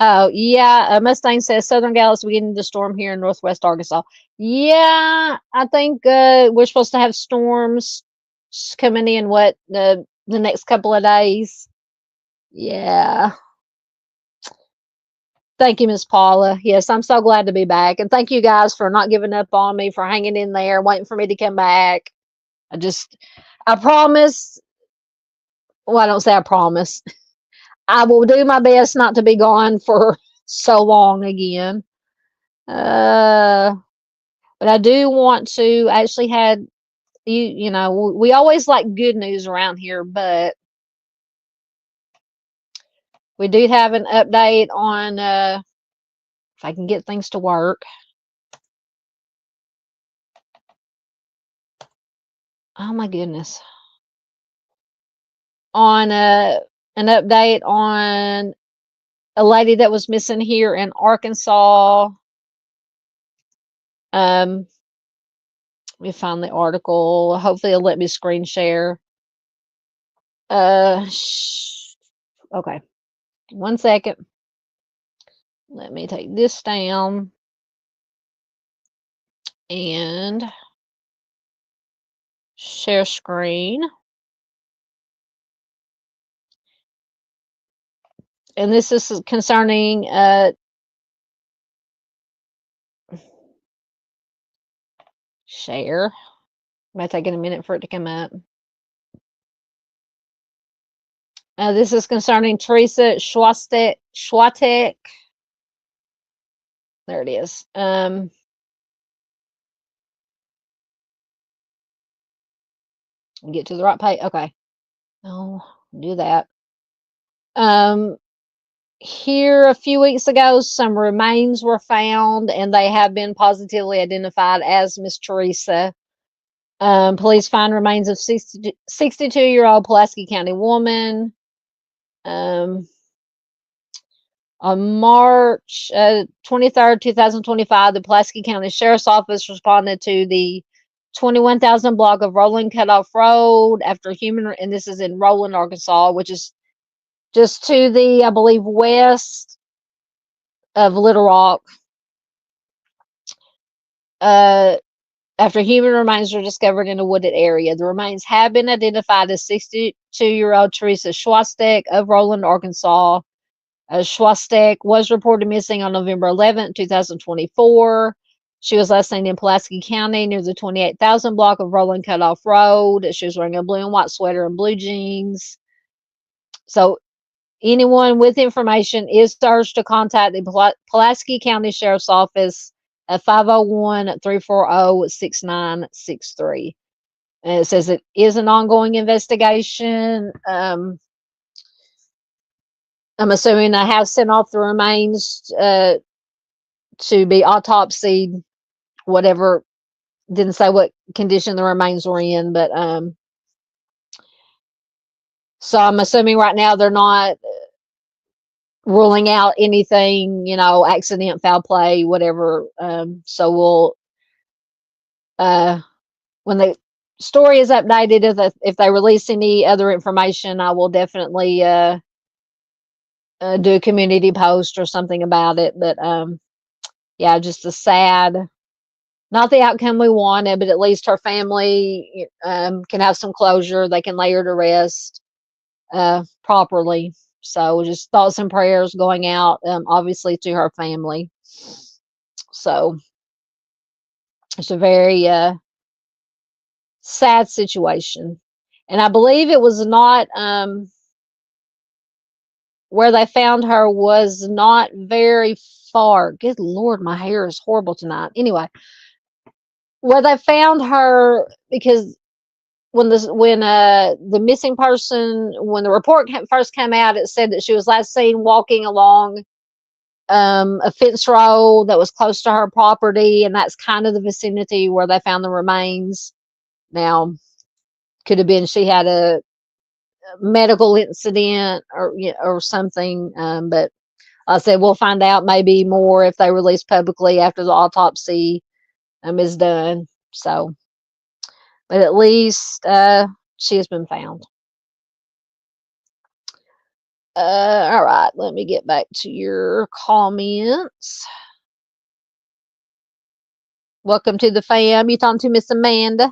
Oh yeah, Mustang says Southern Galaxy beginning to storm here in Northwest Arkansas. Yeah, I think we're supposed to have storms coming in. What the next couple of days? Yeah. Thank you, Miss Paula. Yes, I'm so glad to be back, and thank you guys for not giving up on me, for hanging in there, waiting for me to come back. I promise. Well, I don't say I promise. I will do my best not to be gone for so long again. Uh, but I do want to actually had you know, we always like good news around here, but we do have an update on if I can get things to work. Oh my goodness. On an update on a lady that was missing here in Arkansas. Let me find the article. Hopefully, it'll let me screen share. Okay, 1 second. Let me take this down and share screen. And this is concerning share. Might take a minute for it to come up. This is concerning Teresa Schwatek. There it is. Get to the right page. Okay. I'll do that. Here a few weeks ago, some remains were found, and they have been positively identified as Miss Teresa. Police find remains of 62-year-old Pulaski County woman. On March 23rd, 2025, the Pulaski County Sheriff's Office responded to the 21,000 block of Rolling Cutoff Road after and this is in Roland, Arkansas, which is just to the, I believe, west of Little Rock. After human remains were discovered in a wooded area. The remains have been identified as 62-year-old Teresa Schwastek of Roland, Arkansas. Schwastek was reported missing on November 11, 2024. She was last seen in Pulaski County near the 28,000 block of Roland Cutoff Road. She was wearing a blue and white sweater and blue jeans. So anyone with information is urged to contact the Pulaski County Sheriff's Office at 501-340-6963. And it says it is an ongoing investigation. I'm assuming I have sent off the remains to be autopsied, whatever. Didn't say what condition the remains were in, but so I'm assuming right now they're not ruling out anything, accident, foul play, whatever. So we'll, when the story is updated, if they release any other information, I will definitely do a community post or something about it. But yeah, just a sad, not the outcome we wanted, but at least her family can have some closure. They can lay her to rest properly. So just thoughts and prayers going out, obviously, to her family. So it's a very sad situation. And I believe it was not, where they found her was not very far. Good Lord, my hair is horrible tonight. Anyway, where they found her, because when the missing person, when the report first came out, it said that she was last seen walking along a fence road that was close to her property, and that's kind of the vicinity where they found the remains. Now, could have been she had a medical incident or something, but I said we'll find out maybe more if they release publicly after the autopsy is done. So, but at least she has been found. All right, let me get back to your comments. Welcome to the fam. You talking to Miss Amanda?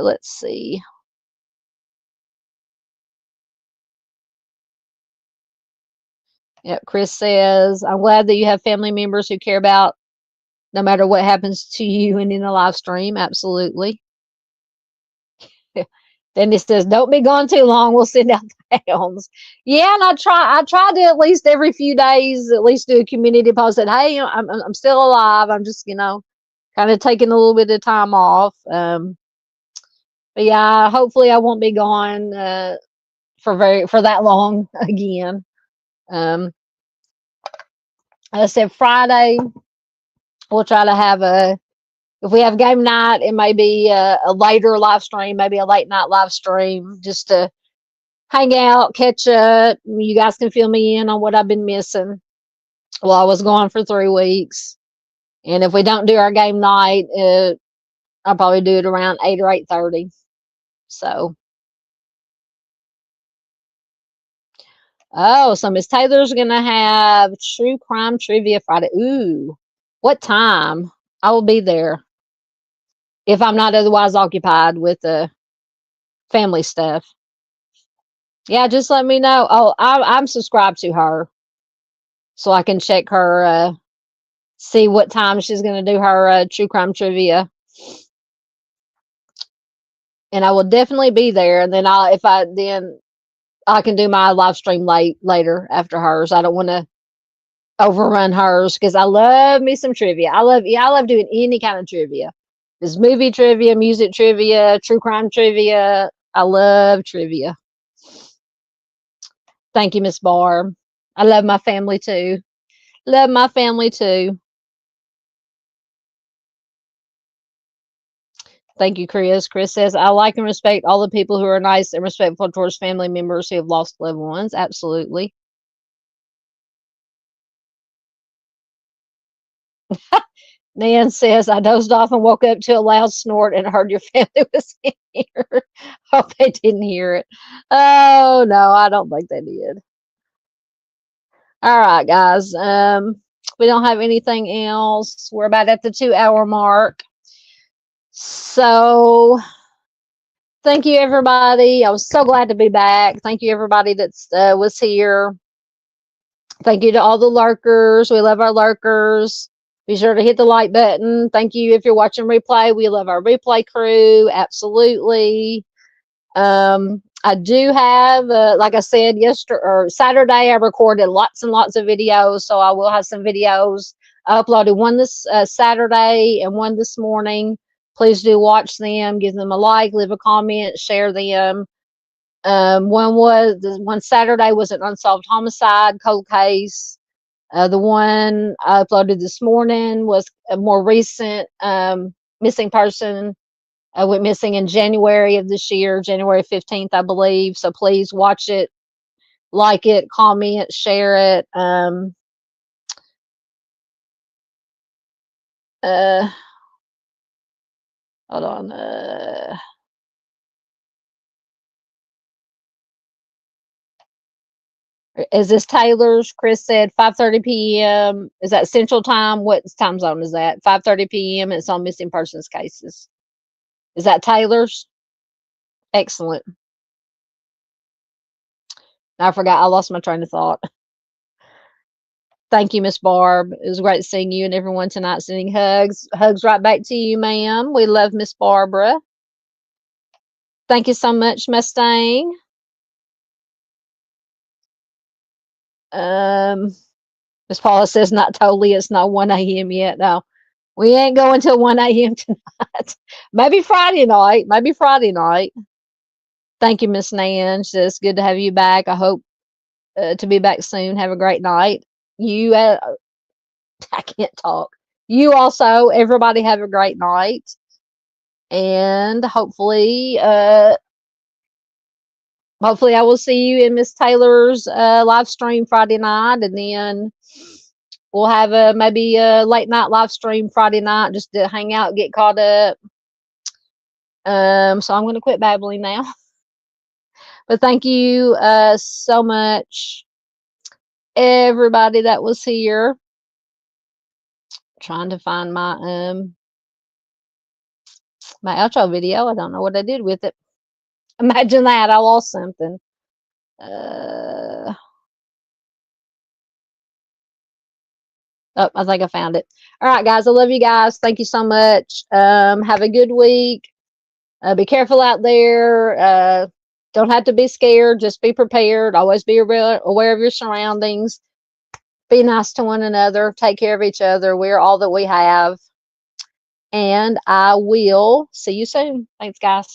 Let's see. Yep, Chris says, I'm glad that you have family members who care about no matter what happens to you and in the live stream. Absolutely. Then it says, don't be gone too long. We'll send out the hounds. Yeah, and I try to at least every few days, at least do a community post that, hey, I'm still alive. I'm just, kind of taking a little bit of time off. But yeah, hopefully I won't be gone for that long again. I said Friday we'll try to have a if we have game night, it may be a later live stream, maybe a late night live stream, just to hang out, catch up. You guys can fill me in on what I've been missing while I was gone for 3 weeks. And if we don't do our game night, I'll probably do it around 8 or 8:30. So, so Miss Taylor's gonna have True Crime Trivia Friday. Ooh, what time? I will be there if I'm not otherwise occupied with family stuff. Yeah, just let me know. Oh, I'm subscribed to her, so I can check her, see what time she's gonna do her True Crime Trivia. And I will definitely be there. And then I can do my live stream later after hers. I don't want to overrun hers because I love me some trivia. I love doing any kind of trivia. There's movie trivia, music trivia, true crime trivia. I love trivia. Thank you, Miss Barb. I love my family too. Love my family too. Thank you, Chris. Chris says, I like and respect all the people who are nice and respectful towards family members who have lost loved ones. Absolutely. Nan says, I dozed off and woke up to a loud snort and heard your family was in here. Hope they didn't hear it. Oh, no, I don't think they did. All right, guys. We don't have anything else. We're about at the 2-hour mark. So thank you, everybody. I was so glad to be back. Thank you, everybody that was here. Thank you to all the lurkers. We love our lurkers. Be sure to hit the like button. Thank you if you're watching replay. We love our replay crew. Absolutely. I do have, like I said, yesterday or Saturday, I recorded lots and lots of videos. So I will have some videos. I uploaded one this Saturday and one this morning. Please do watch them. Give them a like, leave a comment, share them. One Saturday was an unsolved homicide cold case. The one I uploaded this morning was a more recent missing person. Went missing in January of this year, January 15th, I believe. So please watch it, like it, comment, share it. Hold on. Is this Taylor's? Chris said 5:30 p.m. Is that Central Time? What time zone is that? 5:30 p.m. It's on missing persons cases. Is that Taylor's? Excellent. I forgot. I lost my train of thought. Thank you, Miss Barb. It was great seeing you and everyone tonight. Sending hugs. Hugs right back to you, ma'am. We love Miss Barbara. Thank you so much, Mustang. Miss Paula says not totally. It's not 1 a.m. yet. No, we ain't going till 1 a.m. tonight. Maybe Friday night. Maybe Friday night. Thank you, Miss Nan. She says good to have you back. I hope to be back soon. Have a great night. You, I can't talk. You also, everybody have a great night. And hopefully I will see you in Miss Taylor's live stream Friday night, and then we'll have maybe a late night live stream Friday night just to hang out, get caught up. So I'm going to quit babbling now. But thank you so much, everybody that was here. Trying to find my my outro video. I don't know what I did with it. Imagine that. I lost something. Oh, I think I found it. All right, guys. I love you guys. Thank you so much. Have a good week. Be careful out there. Don't have to be scared. Just be prepared. Always be aware of your surroundings. Be nice to one another. Take care of each other. We're all that we have. And I will see you soon. Thanks, guys.